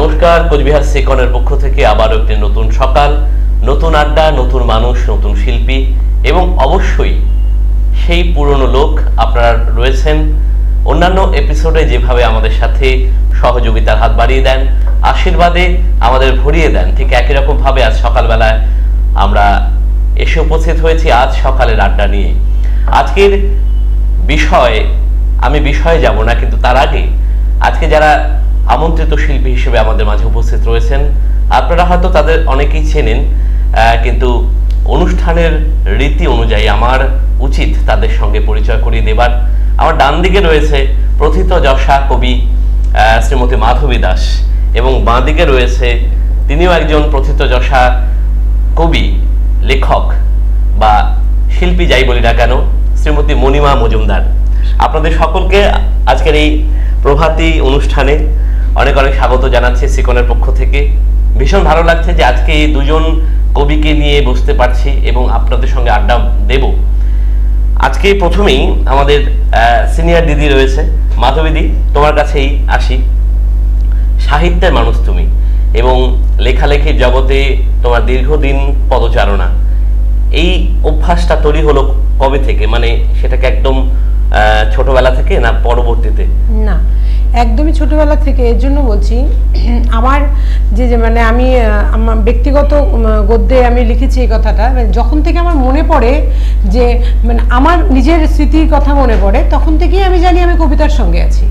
নমস্কার, কোচবিহার সেকনের পক্ষ থেকে আবারও একটি নতুন সকাল, নতুন আড্ডা, নতুন মানুষ, নতুন শিল্পী এবং অবশ্যই সেই পুরনো লোক আপনারা রয়েছেন। অন্যান্য এপিসোডে যেভাবে আমাদের সাথে সহযোগিতার হাত বাড়িয়ে দেন, আশীর্বাদে আমাদের ভরিয়ে দেন, ঠিক একই রকম ভাবে আজ সকালবেলায় আমরা এসে উপস্থিত হয়েছি আজ সকালের আড্ডা নিয়ে। আজকের আমি বিষয়ে যাব না, কিন্তু তার আগে আজকে যারা আমন্ত্রিত শিল্পী হিসেবে আমাদের মাঝে উপস্থিত রয়েছেন আপনারা হয়তো তাদের অনেকেই চেনেন, কিন্তু অনুষ্ঠানের রীতি অনুযায়ী আমার উচিত তাদের সঙ্গে পরিচয় করিয়ে দেবার। আমার ডান দিকে রয়েছে প্রথিতযশা কবি শ্রীমতী মাধবী দাস এবং বাঁ দিকে রয়েছে তিনিও একজন প্রথিতযশা কবি, লেখক বা শিল্পী যাই বলি না কেন, শ্রীমতী মণিমা মজুমদার। আপনাদের সকলকে আজকের এই প্রভাতী অনুষ্ঠানে অনেক অনেক স্বাগত জানাচ্ছি সিকনের পক্ষ থেকে। ভীষণ ভালো লাগছে যে আজকে এই দুজন কবিকে নিয়ে বসতে পারছি এবং আপনাদের সঙ্গে আড্ডা দেব। আজকে প্রথমেই আমাদের সিনিয়র দিদি রয়েছে, মাধবীদি, তোমার কাছেই আসি। সাহিত্যের মানুষ তুমি এবং লেখালেখির জগতে তোমার দীর্ঘদিন পদচারণা। এই অভ্যাসটা তৈরি হলো কবে থেকে? মানে সেটাকে একদম ছোটবেলা থেকে না পরবর্তীতে? না, একদমই ছোটবেলা থেকে। এর জন্য বলছি, আমার মানে আমি আমার ব্যক্তিগত গদ্যে আমি লিখেছি এই কথাটা। যখন থেকে আমার মনে পড়ে যে মানে আমার নিজের স্মৃতির কথা মনে পড়ে, তখন থেকেই আমি জানি আমি কবিতার সঙ্গে আছি।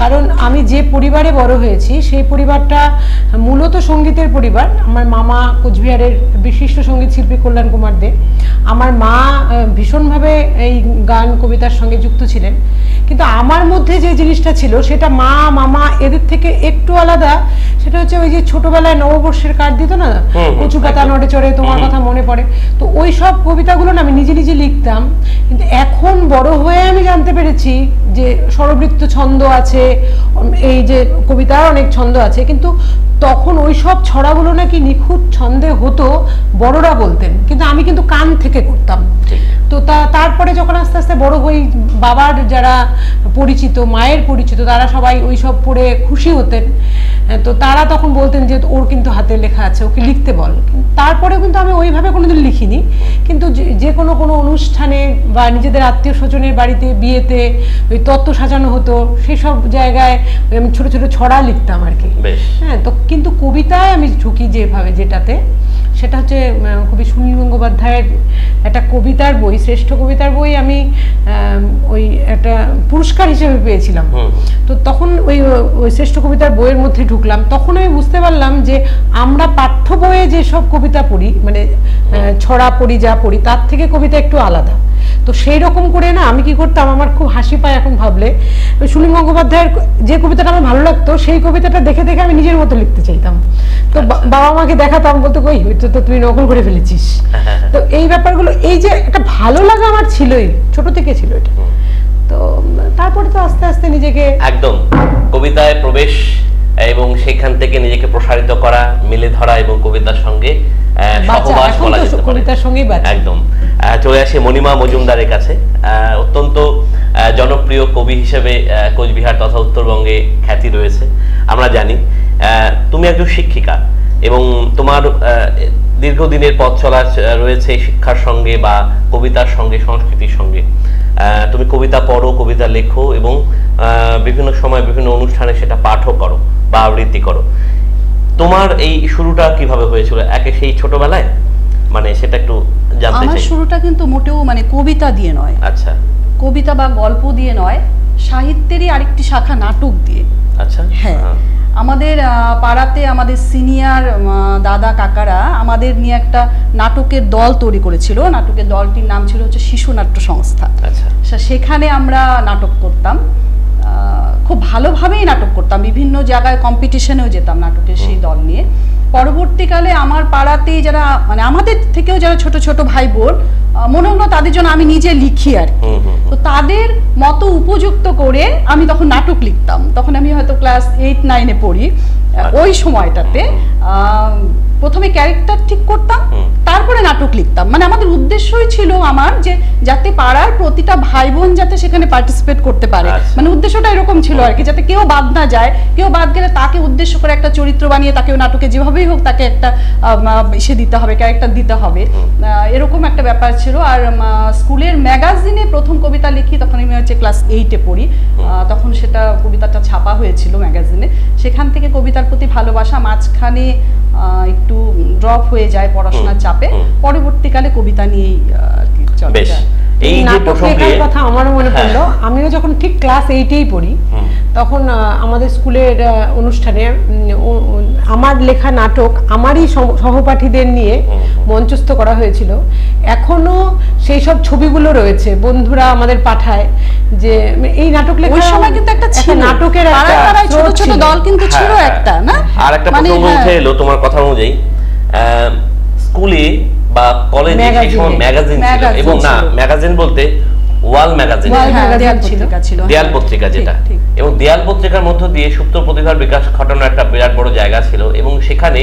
কারণ আমি যে পরিবারে বড় হয়েছি সেই পরিবারটা মূলত সঙ্গীতের পরিবার। আমার মামা কোচবিহারের বিশিষ্ট সঙ্গীত শিল্পী কল্যাণ কুমার দে, আমার মা ভীষণভাবে এই গান কবিতার সঙ্গে যুক্ত ছিলেন। কিন্তু আমার মধ্যে যে জিনিসটা ছিল সেটা মা মামা এদের থেকে একটু আলাদা। সেটা হচ্ছে ওই যে ছোটবেলায় নববর্ষের কার্ড দিত না, কচু পাতা নড়ে চড়ে তোমার কথা মনে পড়ে, তো ওই সব কবিতাগুলো না আমি নিজে নিজে লিখতাম। কিন্তু এখন বড় হয়ে আমি জানতে পেরেছি যে স্বরবৃত্ত ছন্দ আছে, এই যে কবিতার অনেক ছন্দ আছে, কিন্তু তখন ওই সব ছড়াগুলো নাকি নিখুঁত ছন্দে হতো, বড়রা বলতেন, কিন্তু আমি কিন্তু কান থেকে করতাম। তো তারপরে যখন আস্তে আস্তে বড় হই, বাবার যারা পরিচিত, মায়ের পরিচিত, তারা সবাই ওই সব পড়ে খুশি হতেন। তো তারা তখন বলতেন যে ওর কিন্তু হাতে লেখা আছে, ওকে লিখতে বল। তারপরে কিন্তু আমি ওইভাবে কোনোদিন লিখিনি, কিন্তু যে কোনো অনুষ্ঠানে বা নিজেদের আত্মীয় স্বজনের বাড়িতে, বিয়েতে ওই তত্ত্ব সাজানো হতো, সেই সব জায়গায় আমি ছোট ছোট ছড়া লিখতাম আর কি। হ্যাঁ, তো কিন্তু কবিতায় আমি ঝুঁকি যেটাতে, সেটা হচ্ছে কবি সুনীল গঙ্গোপাধ্যায়ের একটা কবিতার বই, শ্রেষ্ঠ কবিতার বই আমি ওই একটা পুরস্কার হিসেবে পেয়েছিলাম। তো তখন ওই শ্রেষ্ঠ কবিতার বইয়ের মধ্যে ঢুকলাম, তখন আমি বুঝতে পারলাম যে আমরা পাঠ্য বইয়ে যেসব কবিতা পড়ি, মানে ছড়া পড়ি, যা পড়ি, তার থেকে কবিতা একটু আলাদা। তো সেই রকম করে না আমি কি করতাম, আমার খুব হাসি পায় এখন ভাবলে, সুনীল গঙ্গোপাধ্যায়ের যে কবিতাটা আমার ভালো লাগতো সেই কবিতাটা দেখে দেখে আমি নিজের মতো লিখতে চাইতাম। তো বাবা মাকে দেখাতাম, বলতো কই হয়তো তো তুই নকল করে ফেলেছিস। তো এই ব্যাপারগুলো, এই যে একটা ভালো লাগা আমার ছিলই, ছোট থেকে ছিল এটা। তো তারপরে তো আস্তে আস্তে নিজেকে একদম কবিতায় প্রবেশ এবং সেখান থেকে নিজেকে প্রসারিত করা, মিলে ধরা এবং কবিতার সঙ্গে সহবাস বলা যেতে পারে। কবিতার সঙ্গেই বাঁচা। একদম। চলে আসি মণিমা মজুমদারের কাছে। অত্যন্ত জনপ্রিয় কবি হিসেবে কোচবিহার তথা উত্তরবঙ্গে খ্যাতি রয়েছে, আমরা জানি। তুমি একজন শিক্ষিকা এবং তোমার দীর্ঘদিনের পথ চলা রয়েছে শিক্ষার সঙ্গে বা কবিতার সঙ্গে, সংস্কৃতির সঙ্গে। তুমি কবিতা পড়ো, কবিতা লেখো এবং বিভিন্ন সময় বিভিন্ন অনুষ্ঠানে সেটা পাঠও করো বা আবৃত্তি করো। তোমার এই শুরুটা কিভাবে হয়েছিল? একে সেই ছোটবেলায়, মানে সেটা একটু জানতে চাই। আমার শুরুটা কিন্তু মোটেও মানে কবিতা দিয়ে নয়। আচ্ছা। কবিতা বা গল্প দিয়ে নয়, সাহিত্যেরই আরেকটি শাখা নাটক দিয়ে। আচ্ছা। হ্যাঁ, আমাদের পাড়াতে আমাদের সিনিয়র দাদা কাকারা আমাদের নিয়ে একটা নাটকের দল তৈরি করেছিল। নাটকের দলটির নাম ছিল হচ্ছে শিশু নাট্য সংস্থা। আচ্ছা। সেখানে আমরা নাটক করতাম, খুব ভালোভাবেই নাটক করতাম, বিভিন্ন জায়গায় কম্পিটিশনেও যেতাম নাটকের সেই দল নিয়ে। পরবর্তীকালে আমার পাড়াতেই যারা মানে আমাদের থেকেও যারা ছোট ছোট ভাই বোন, মনে হলো তাদের জন্য আমি নিজে লিখি আর কি। তো তাদের মতো উপযুক্ত করে আমি তখন নাটক লিখতাম। তখন আমি হয়তো ক্লাস 8-9-এ পড়ি। ওই সময়টাতে প্রথমে ক্যারেক্টার ঠিক করতাম, তারপরে নাটক লিখতাম। মানে আমাদের উদ্দেশ্যই ছিল আমার যে যাতে পাড়ার প্রতিটা ভাই বোন যাতে সেখানে পার্টিসিপেট করতে পারে, মানে উদ্দেশ্যটা এরকম ছিল আর কি, যাতে কেউ বাদ না যায়। কেউ বাদ গেলে তাকে উদ্দেশ্য করে একটা চরিত্র বানিয়ে তাকে নাটকে যেভাবেই হোক তাকে একটা ইসে দিতে হবে, ক্যারেক্টার দিতে হবে, এরকম একটা ব্যাপার ছিল। আর স্কুলের ম্যাগাজিনে প্রথম কবিতা লিখি তখন আমি হচ্ছে ক্লাস 8-এ পড়ি, তখন সেটা কবিতাটা ছাপা হয়েছিল ম্যাগাজিনে। সেখান থেকে কবিতার প্রতি ভালোবাসা, মাঝখানে একটু ড্রপ হয়ে যায় পড়াশোনার চাপে, পরবর্তীকালে কবিতা নিয়েই চলে যায়। এই যে লেখার কথা আমারও মনে পড়লো, আমিও যখন ঠিক ক্লাস 8-এই পড়ি তখন আমাদের স্কুলের অনুষ্ঠানে আমার লেখা নাটক আমারই সহপাঠীদের নিয়ে মঞ্চস্থ করা হয়েছিল। এখনো সেই সব ছবিগুলো রয়েছে, বন্ধুরা আমাদের পাঠায় যে এই নাটক লেখা। ওই সময় কিন্তু একটা ছিল নাটকের একটা ছোট ছোট দল কিন্তু ছিল একটা, না? আর একটা প্রসঙ্গ উঠে এলো তোমার কথা অনুযায়ী, স্কুলে বা কলেজে সেই সময় ম্যাগাজিন ছিল, এবং না ম্যাগাজিন বলতে ওয়াল ম্যাগাজিন ছিল, দেয়াল পত্রিকা যেটা, এবং দেয়াল পত্রিকার মধ্য দিয়ে সুপ্ত প্রতিভার বিকাশ ঘটানোর একটা বিরাট বড় জায়গা ছিল। এবং সেখানে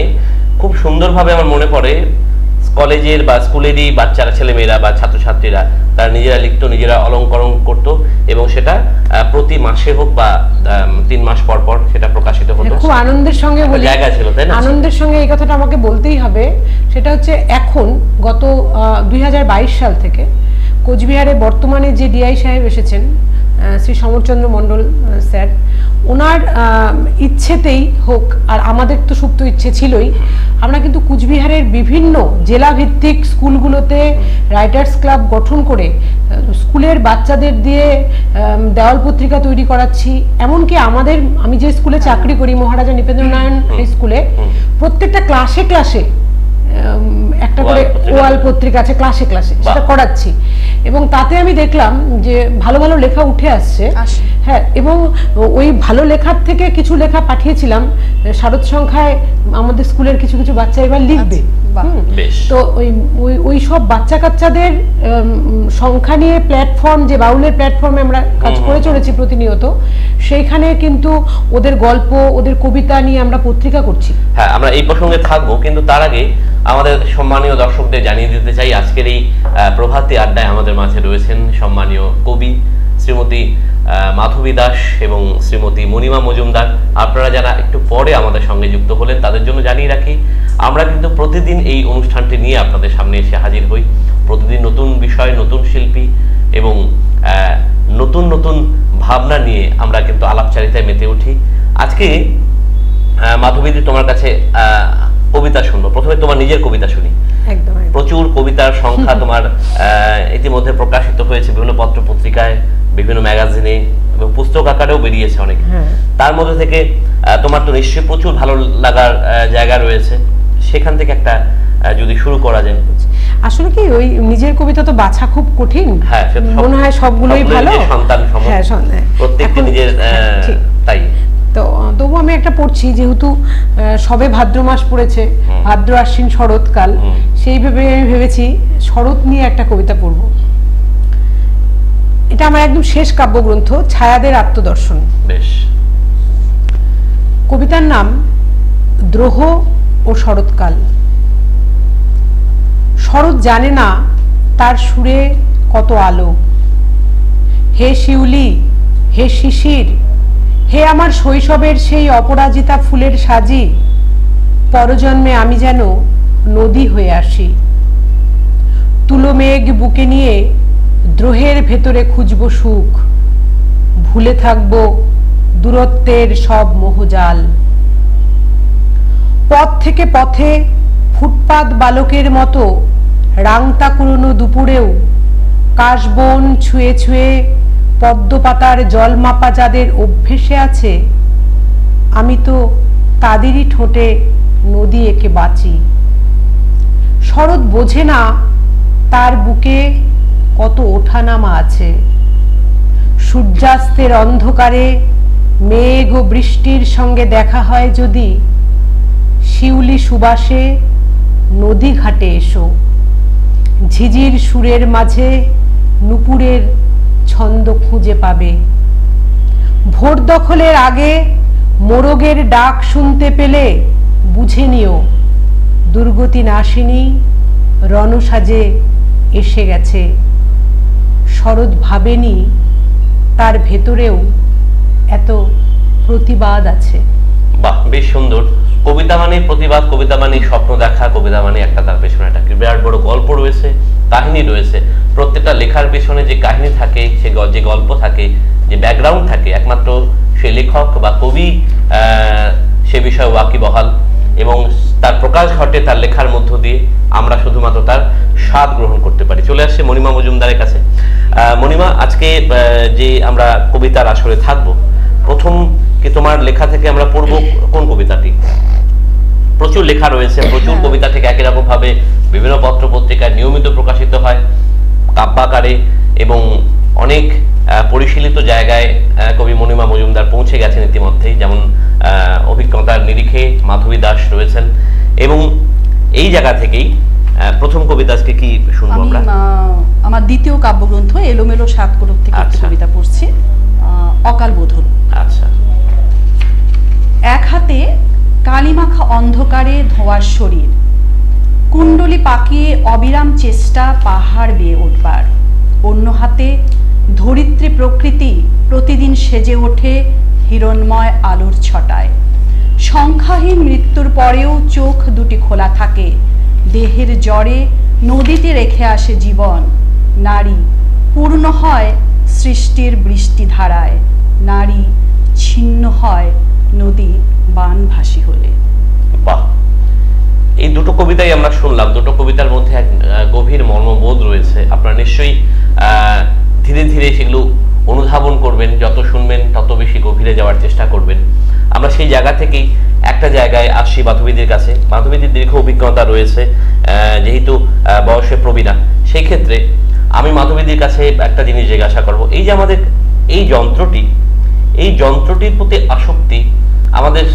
খুব সুন্দরভাবে আমার মনে পড়ে কলেজের বা স্কুলেরই বাচ্চারা, ছেলেমেয়েরা বা ছাত্রছাত্রীরা তারা নিজেরা লিখতো, নিজেরা অলংকরণ করতো, এবং সেটা প্রতি মাসে হোক বা 3 মাস পর পর সেটা প্রকাশিত হতো। খুব আনন্দের সঙ্গে বলি, জায়গা ছিল, তাই না? আনন্দের সঙ্গে এই কথাটা আমাকে বলতেই হবে, সেটা হচ্ছে এখন গত 2022 সাল থেকে কোচবিহারে বর্তমানে যে ডিআই সাহেব এসেছেন, শ্রী সমরচন্দ্র মণ্ডল স্যার, ওনার ইচ্ছেতেই হোক আর আমাদের তো সুপ্ত ইচ্ছে ছিলই, আমরা কিন্তু কুচবিহারের বিভিন্ন জেলা ভিত্তিক স্কুলগুলোতে রাইটার্স ক্লাব গঠন করে স্কুলের বাচ্চাদের দিয়ে দেওয়াল পত্রিকা তৈরি করাচ্ছি। এমনকি আমি যে স্কুলে চাকরি করি, মহারাজা নৃপেন্দ্রনারায়ণ স্কুলে, প্রত্যেকটা ক্লাসে ক্লাসে একটা করে ওয়াল পত্রিকা আছে, ক্লাসে ক্লাসে সেটা করাচ্ছি। এবং তাতে আমি দেখলাম যে ভালো ভালো লেখা উঠে আসছে। হ্যাঁ, এবং ওই ভালো লেখার থেকে কিছু লেখা পাঠিয়েছিলাম শারদ সংখ্যায়, আমাদের স্কুলের কিছু কিছু বাচ্চা এবার লিখবে। তো ওই সব বাচ্চা কাচ্চাদের সংখ্যা নিয়ে প্ল্যাটফর্ম, যে বাউলের প্ল্যাটফর্মে আমরা কাজ করে চলেছি প্রতিনিয়ত, সেইখানে কিন্তু ওদের গল্প, ওদের কবিতা নিয়ে আমরা পত্রিকা করছি। হ্যাঁ, আমরা এই প্রসঙ্গে থাকবো, কিন্তু তার আগে আমাদের সম্মানীয় দর্শকদের জানিয়ে দিতে চাই আজকের এই প্রভাতী আড্ডায় আমাদের মাঝে রয়েছেন সম্মানীয় কবি শ্রীমতী মাধবী দাস এবং শ্রীমতী মণিমা মজুমদার। আপনারা যারা একটু পরে আমাদের সঙ্গে যুক্ত হলেন তাদের জন্য জানিয়ে রাখি, আমরা কিন্তু প্রতিদিন এই অনুষ্ঠানটি নিয়ে আপনাদের সামনে এসে হাজির হই। প্রতিদিন নতুন বিষয়, নতুন শিল্পী এবং নতুন নতুন ভাবনা নিয়ে আমরা কিন্তু আলাপচারিতায় মেতে উঠি। আজকে মাধবীদি, তোমার কাছে কবিতা শুনবো। প্রথমে তোমার নিজের কবিতা শুনি। প্রচুর কবিতার সংখ্যা তোমার ইতিমধ্যে প্রকাশিত হয়েছে বিভিন্ন পত্র পত্রিকায়, বিভিন্ন ম্যাগাজিনে এবং পুস্তক আকারেও বেরিয়েছে অনেক। তার মধ্যে থেকে তোমার তো নিশ্চয়ই প্রচুর ভালো লাগার জায়গা রয়েছে, সেখান থেকে একটা যদি শুরু করা যায়। আসলে কি, ওই নিজের কবিতা তো বাছা খুব কঠিন, মনে হয় সবগুলোই ভালো, সন্তান প্রত্যেকটি নিজের, তাই তো তবু আমি একটা পড়ছি, যেহেতু সবে ভাদ্র মাস পড়েছে, ভাদ্র আশ্বিন শরৎকাল, সেইভাবে আমি ভেবেছি শরৎ নিয়ে একটা কবিতা পড়ব। এটা আমার একদম শেষ কাব্যগ্রন্থ, ছায়াদের আত্মদর্শন। বেশ। কবিতার নাম দ্রোহ ও শরৎকাল। শরৎ জানে না তার সুরে কত আলো। হে শিউলি, হে শিশির, হে আমার শৈশবের সেই অপরাজিতা ফুলের সাজি, পরজন্মে আমি যেন নদী হয়ে আসি। তুলো মেঘ বুকে নিয়ে দ্রোহের ভেতরে খুঁজব সুখ, ভুলে থাকব দূরত্বের সব মোহজাল। পথ থেকে পথে ফুটপাত বালকের মতো রাংতা কুড়োনো দুপুরেও কাশবন ছুঁয়ে ছুঁয়ে পদ্মপাতার জল মাপা যাদের অভ্যেসে আছে, আমি তো তাদেরই ঠোঁটে নদী এঁকে বাঁচি। শরৎ বোঝে না তার বুকে কত ওঠানামা আছে। সূর্যাস্তের অন্ধকারে মেঘ ও বৃষ্টির সঙ্গে দেখা হয় যদি, শিউলি সুবাসে নদী ঘাটে এসো। ঝিঝির সুরের মাঝে নুপুরের ছন্দ খুঁজে পাবে। ভোর দখলের আগে মোরগের ডাক শুনতে পেলে বুঝে নিও, দুর্গতি নাশিনী রণসাজে এসে গেছে, শরৎ ভাবেনি তার ভেতরেও এত প্রতিবাদ আছে। বাহ, বেশ সুন্দর। কবিতা মানে প্রতিবাদ, কবিতা মানে স্বপ্ন দেখা, কবিতা মানে একটা তার পেছনে একটা বিরাট বড় গল্প রয়েছে, কাহিনী রয়েছে। প্রত্যেকটা লেখার পেছনে যে কাহিনী থাকে, যে গল্প থাকে, যে ব্যাকগ্রাউন্ড থাকে, একমাত্র সে লেখক বা কবি সে বিষয়ে ওয়াকিবহাল, এবং তার প্রকাশ ঘটে তার লেখার মধ্য দিয়ে। আমরা শুধুমাত্র তার স্বাদ গ্রহণ করতে পারি। চলে আসছে মণিমা মজুমদারের কাছে। মণিমা, আজকে যে আমরা কবিতার আসরে থাকবো, প্রথম কি তোমার লেখা থেকে আমরা পড়বো কোন কবিতাটি? প্রচুর লেখা রয়েছে, প্রচুর কবিতা থেকে একই রকম ভাবে বিভিন্ন পত্র পত্রিকায় নিয়মিত প্রকাশিত হয় কাব্যাকারে, এবং অনেক পরিশীলিত জায়গায় কবি মণিমা মজুমদার পৌঁছে গেছেন ইতিমধ্যেই, যেমন অভিজ্ঞতার নিরিখে মাধবী দাস রয়েছেন। এবং এই জায়গা থেকেই প্রথম কবিতা আজকে কি শুনবো আমরা? আমার দ্বিতীয় কাব্যগ্রন্থ এলোমেলো সাত কলব থেকে একটা কবিতা পড়ছি, অকাল বোধন। আচ্ছা। এক হাতে কালিমাখা অন্ধকারে ধোঁয়ার শরীর, কুণ্ডলি পাকিয়ে অবিরাম চেষ্টা পাহাড় বেয়ে উঠবার, অন্য হাতে ধরিত্রী প্রকৃতি প্রতিদিন সেজে ওঠে হিরণময় আলোর ছটায়। সংখ্যাহীন মৃত্যুর পরেও চোখ দুটি খোলা থাকে, দেহের জ্বরে নদীতে রেখে আসে জীবন। নারী পূর্ণ হয় সৃষ্টির বৃষ্টি ধারায়, নারী ছিন্ন হয় নদী বানভাসী হলে। বাহ, এই দুটো কবিতাই আমরা শুনলাম। দুটো কবিতার মধ্যে এক গভীর মর্মবোধ রয়েছে। আপনারা নিশ্চয়ই ধীরে ধীরে সেগুলো অনুধাবন করবেন, যত শুনবেন তত বেশি গভীরে যাওয়ার চেষ্টা করবেন। আমরা সেই জায়গা থেকেই একটা জায়গায় আসছি মাধবীদের কাছে। মাধবীদের দীর্ঘ অভিজ্ঞতা রয়েছে, যেহেতু বয়সে প্রবীণা, সেই ক্ষেত্রে আমি মাধবীদের কাছে একটা জিনিস জিজ্ঞাসা করব। এই যে আমাদের এই যন্ত্রটির প্রতি আসক্তি আমাদের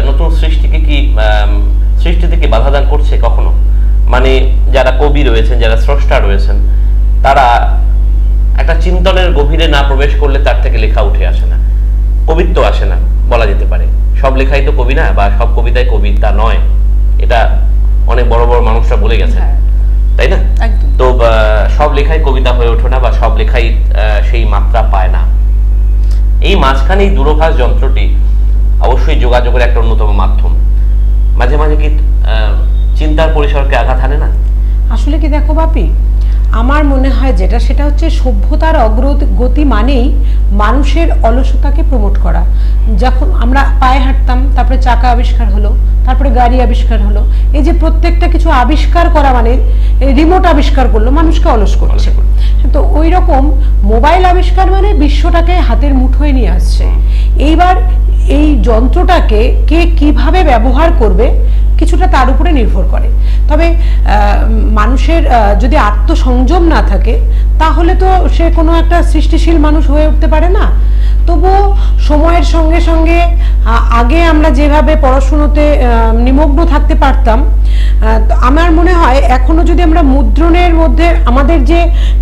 নতুন সৃষ্টিকে কি সৃষ্টিতে কি বাধা দান করছে কখনো? মানে যারা কবি রয়েছেন, যারা স্রষ্টা রয়েছেন, তারা একটা চিন্তনের গভীরে না প্রবেশ করলে তার থেকে লেখা উঠে আসে না, কবিত্ব আসে না বলা যেতে পারে। সব লেখাই তো কবি না, বা সব কবিতাই কবিতা নয়, এটা অনেক বড় বড় মানুষরা বলে গেছেন, তাই না? তো সব লেখাই কবিতা হয়ে ওঠে না, বা সব লেখাই সেই মাত্রা পায় না। এই মাঝখানে এই দূরভাষ যন্ত্রটি অবশ্যই যোগাযোগের একটা অন্যতম মাধ্যম। মাঝে মাঝে কি চিন্তার পরিসরকে আঘাত হানে না? আসলে কি দেখো বাপি, আমার মনে হয় যেটা সেটা হচ্ছে সভ্যতার অগ্রগতি মানেই মানুষের অলসতাকে প্রমোট করা। যখন আমরা পায়ে হাঁটতাম, তারপরে চাকা আবিষ্কার হলো, তারপরে গাড়ি আবিষ্কার হলো, এই যে প্রত্যেকটা কিছু আবিষ্কার করা মানে রিমোট আবিষ্কার করলো, মানুষকে অলস করছে। তো ওই রকম মোবাইল আবিষ্কার মানে বিশ্বটাকে হাতের মুঠোয় নিয়ে আসছে। এইবার এই যন্ত্রটাকে কে কিভাবে ব্যবহার করবে কিছুটা তার উপরে নির্ভর করে। তবে মানুষের যদি আত্মসংযম না থাকে তাহলে তো সে কোনো একটা সৃষ্টিশীল মানুষ হয়ে উঠতে পারে না। তবুও সময়ের সঙ্গে সঙ্গে আগে আমরা যেভাবে পড়াশুনোতে নিমগ্ন থাকতে পারতাম, আমার মনে হয় এখনো যদি আমরা মুদ্রণের মধ্যে আমাদের যে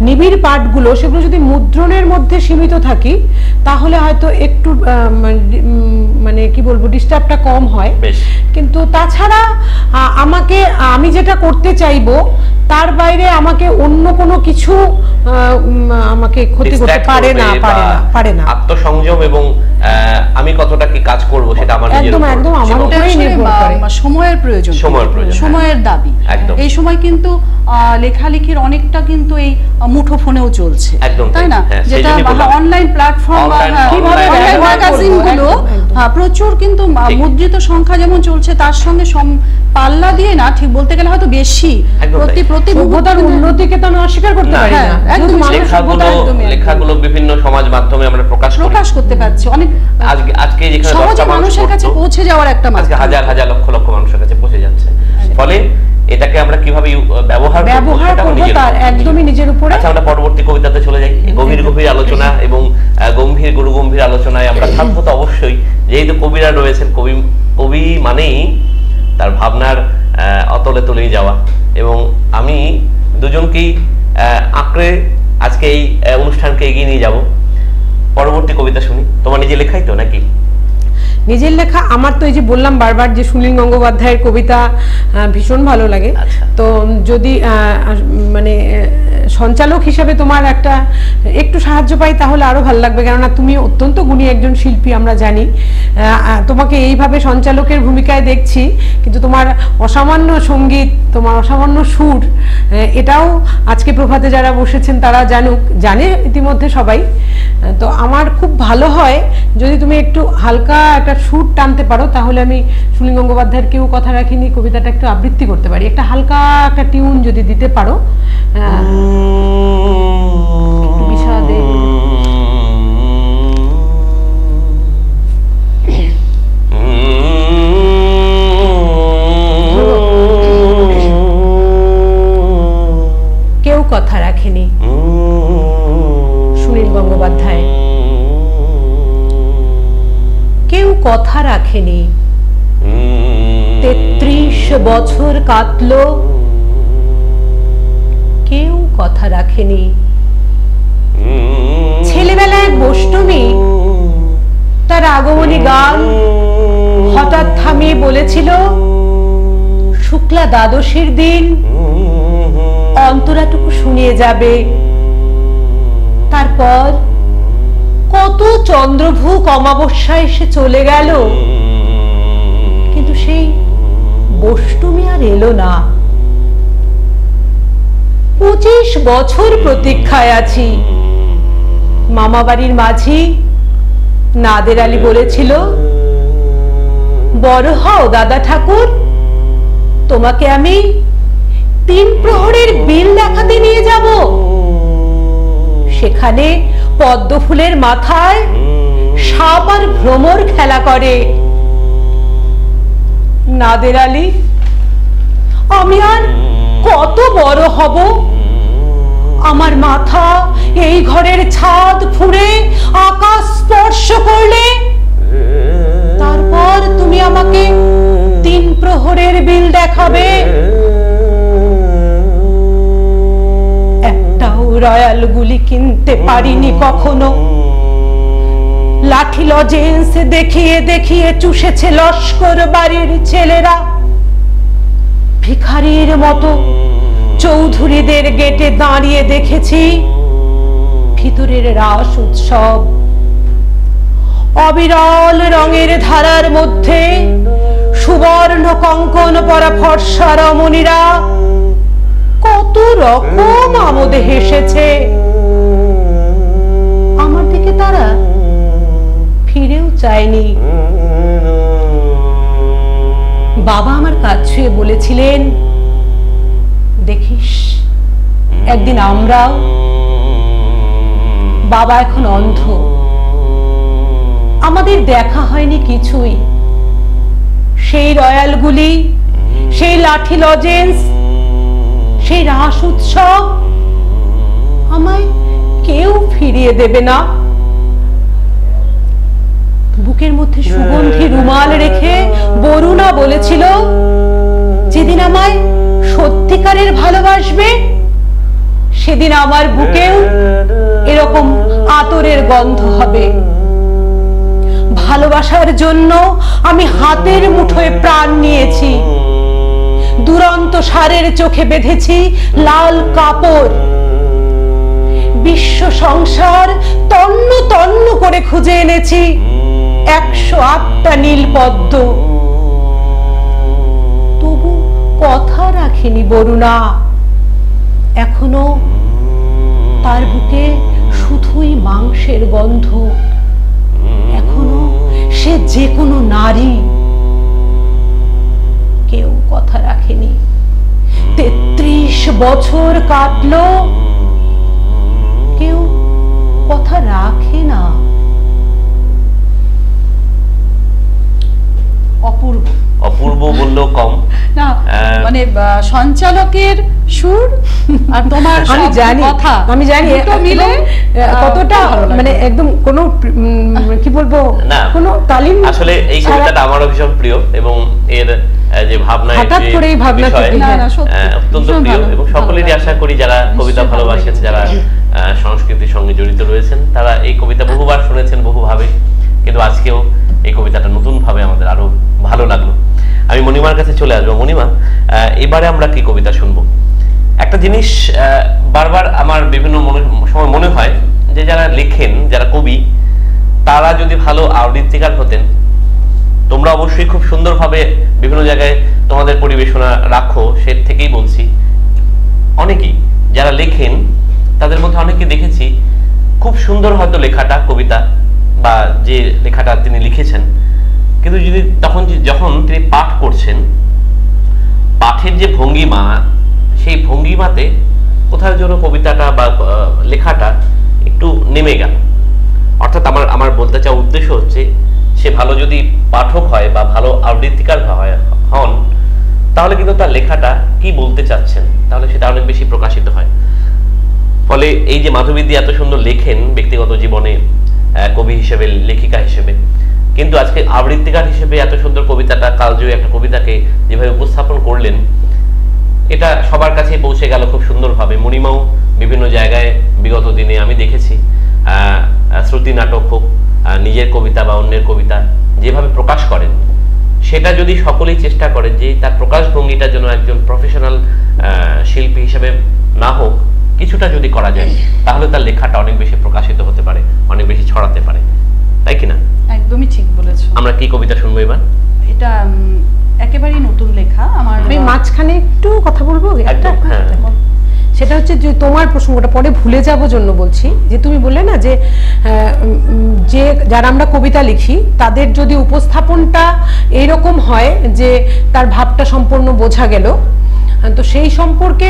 নিবিড় পাঠগুলো সেগুলো যদি মুদ্রণের মধ্যে সীমিত থাকি তাহলে হয়তো একটু মানে কি বলবো ডিস্টার্বটা কম হয়। কিন্তু তাছাড়া আমি যেটা করতে চাইবো তার বাইরে আমাকে অন্য কোনো কিছু আমাকে ক্ষতি করতে পারে না। আত্মসংযম এবং আমি কতটা কি কাজ করব সেটা আমার নিজের উপর, একদম আমার উপরেই নির্ভর করে। সময়ের প্রয়োজন, সময়ের দাবি। এই সময় কিন্তু লেখালেখির অনেকটা কিন্তু এই মুঠোফোনেও চলছে, তাই না? যেটা অনলাইন প্ল্যাটফর্ম বা কিভাবে ম্যাগাজিন গুলো প্রচুর কিন্তু মুদ্রিত সংখ্যা যেমন চলছে তার সঙ্গে পাল্লা দিয়ে না, ঠিক বলতে গেলে হয়তো বেশি সভ্যতার উন্নতিকে তো আমি অস্বীকার করতে পারি না। লেখাগুলো বিভিন্ন সমাজ মাধ্যমে আমরা প্রকাশ করতে পারছি। অনেক আজকে যেখানে 10টা মানুষের কাছে পৌঁছে যাওয়ার একটা মাধ্যম, হাজার হাজার লক্ষ লক্ষ মানুষের কাছে পৌঁছে যাচ্ছে। ফলে এটাকে আমরা কিভাবে ব্যবহার করব তার একদমই নিজের উপরে। আচ্ছা, আমরা পরবর্তী কবিতাতে চলে যাই। গভীর গভীর আলোচনা এবং গম্ভীর গুরুগম্ভীর আলোচনায় আমরা থাকবো তো অবশ্যই, যেহেতু কবিরা রয়েছেন। কবি মানেই তার ভাবনার অতলে তলেই যাওয়া, এবং আমি দুজনকেই আঁকড়ে আজকে এই অনুষ্ঠানকে এগিয়ে নিয়ে যাব। পরবর্তী কবিতা শুনি। তোমার নিজে লেখাই তো নাকি? নিজের লেখা আমার তো এই যে বললাম বারবার যে সুনীল গঙ্গোপাধ্যায়ের কবিতা ভীষণ ভালো লাগে। আচ্ছা। তো যদি মানে সঞ্চালক হিসেবে তোমার একটা একটু সাহায্য পাই তাহলে আরো ভালো লাগবে, কেননা তুমি অত্যন্ত গুণী একজন শিল্পী আমরা জানি। তোমাকে এইভাবে সঞ্চালকের ভূমিকায় দেখছি, কিন্তু তোমার অসামান্য সঙ্গীত, তোমার অসামান্য সুর, এটাও আজকে প্রভাতে যারা বসেছেন তারা জানে ইতিমধ্যে সবাই। তো আমার খুব ভালো হয় যদি তুমি একটু হালকা একটা সুর টানতে পারো, তাহলে আমি সুনীল গঙ্গোপাধ্যায়ের কেউ কথা রাখিনি কবিতাটা একটু আবৃত্তি করতে পারি। একটা হালকা একটা টিউন যদি দিতে পারো, একটু বিষাদে। কেউ কথা রাখেনি, সুনীল গঙ্গোপাধ্যায়। কেউ কথা রাখেনি, 33 বছর কাটলো, কেউ কথা রাখেনি। ছেলেবেলায় বৈষ্ণবী তার আগমনী গান হঠাৎ থামিয়ে বলেছিল, শুক্লা দ্বাদশীর দিন অন্তরাটুকু শুনিয়ে যাবে। তারপর কত চন্দ্রভুক অমাবস্যা এসে চলে গেল, কিন্তু সেই বৈষ্ণবী আর এলো না। 25 বছর প্রতীক্ষায় আছি। মামা বাড়ির মাঝি নাদের আলী বলেছিল, বড় হও দাদা ঠাকুর, তোমাকে আমি 3 প্রহরের বিল দেখাতে নিয়ে যাব। সেখানে পদ্ম ফুলের মাথায় সাপ আর ভ্রমর খেলা করে। নাদের আলী, আমি আর কত বড় হব? আমার মাথা এই ঘরের ছাদ ফুঁড়ে আকাশ স্পর্শ করলে তারপর তুমি আমাকে 3 প্রহরের বিল দেখাবে। একটাও রয়্যাল গুলি কিনতে পারিনি কখনো। লাঠি লজেন্স দেখিয়ে দেখিয়ে চুষেছে লস্কর বাড়ির ছেলেরা। ভিখারির মতো চৌধুরীদের গেটে দাঁড়িয়ে দেখেছি ভিতরের রাস উৎসব। অবিরল রঙের ধারার মধ্যে সুবর্ণ কঙ্কন পরা ফর্সা রমণীরা কত রকম আমোদে হেসেছে। আমার দিকে তারা ফিরেও চায়নি। বাবা আমার কাছ ছুঁয়ে বলেছিলেন, দেখিস একদিন আমরাও। বাবা এখন অন্ধ, আমাদের দেখা হয়নি কিছুই। সেই রয়্যালগুলি, সেই লাঠি লজেন্স, সেই রাস উৎসব আমায় কেউ ফিরিয়ে দেবে না। বুকের মধ্যে সুগন্ধি রুমাল রেখে বরুণা বলেছিল, যেদিন আমায় সত্যিকারের ভালোবাসবে সেদিন আমার বুকেও এরকম আতরের গন্ধ হবে। ভালোবাসার জন্য আমি হাতের মুঠোয় প্রাণ নিয়েছি। দুরন্ত ষাঁড়ের চোখে বেঁধেছি লাল কাপড়। বিশ্ব সংসার তন্ন তন্ন করে খুঁজে এনেছি 108টা নীল পদ্ম। তবু কথা রাখিনি বরুণা। এখনো তার বুকে শুধুই মাংসের গন্ধ। এখনো সে যে কোনো নারী। কেউ কথা রাখেনি। 33 বছর কাটলো, কেউ কথা রাখে না। অপূর্ব। অপূর্ব বললেও কম। না মানে সঞ্চালকের সুর আর তোমার আমি জানি, কথা আমি জানি দুটো মিলে কতটা মানে একদম কোনো কি বলবো, কোনো তালিম। আসলে এই কবিতাটা আমারও ভীষণ প্রিয় এবং এর যে ভাবনা, হঠাৎ করে এই ভাবনা অত্যন্ত প্রিয় এবং সকলেরই আশা করি যারা কবিতা ভালোবাসেন, যারা সংস্কৃতির সঙ্গে জড়িত রয়েছেন, তারা এই কবিতা বহুবার শুনেছেন বহুভাবে, কিন্তু আজকেও এই কবিতাটা নতুনভাবে আমাদের আরো ভালো লাগলো। আমি মণিমার কাছে চলে আসবো। মণিমা, এবারে আমরা কি কবিতা শুনবো? একটা জিনিস বারবার আমার বিভিন্ন সময় মনে হয় যে যারা লেখেন, যারা কবি, তারা যদি ভালো আবৃত্তিকার হতেন। তোমরা অবশ্যই খুব সুন্দরভাবে বিভিন্ন জায়গায় তোমাদের পরিবেশনা রাখো, সে থেকেই বলছি। অনেকেই যারা লেখেন তাদের মধ্যে অনেকে দেখেছি খুব সুন্দর হয়তো লেখাটা, কবিতা বা যে লেখাটা তিনি লিখেছেন, কিন্তু যদি যখন তিনি পাঠ করছেন, পাঠের যে ভঙ্গিমা, সেই ভঙ্গিমাতে কোথাও যেন কবিতাটা বা লেখাটা একটু নেমে গেল। অর্থাৎ আমার বলতে চাওয়ার উদ্দেশ্য হচ্ছে, সে ভালো যদি পাঠক হয় বা ভালো আবৃত্তিকার হন, তাহলে কিন্তু তার লেখাটা কি বলতে চাচ্ছেন তাহলে সেটা অনেক বেশি প্রকাশিত হয়। ফলে এই যে মাধবীদি এত সুন্দর লেখেন ব্যক্তিগত জীবনে, কবি হিসেবে, লেখিকা হিসেবে, কিন্তু আজকে আবৃত্তিকার হিসেবে এত সুন্দর কবিতাটা, কালজয়ী একটা কবিতাকে যেভাবে উপস্থাপন করলেন, এটা সবার কাছে পৌঁছে গেল খুব সুন্দরভাবে। মণিমাও বিভিন্ন জায়গায় বিগত দিনে আমি দেখেছি শ্রুতি নাটক হোক, নিজের কবিতা বা অন্যের কবিতা যেভাবে প্রকাশ করেন, সেটা যদি সকলেই চেষ্টা করে যে তার প্রকাশভঙ্গিটা যেন একজন প্রফেশনাল শিল্পী হিসেবে না হোক, কিছুটা যদি করা যায়, তাহলে তার লেখাটা অনেক বেশি প্রকাশিত হতে পারে, অনেক বেশি ছড়াতে পারে, তাই কি না? একদমই ঠিক বলেছো। আমরা কি কবিতা শুনবো এবার? এটা একেবারেই নতুন লেখা। আমি মাঝখানে একটু কথা বলবো, একদম, হ্যাঁ। সেটা হচ্ছে যে তোমার প্রসঙ্গটা পরে ভুলে যাব জন্য বলছি, যে তুমি বললে না যে যারা আমরা কবিতা লিখি তাদের যদি উপস্থাপনটা এইরকম হয় যে তার ভাবটা সম্পূর্ণ বোঝা গেল, তো সেই সম্পর্কে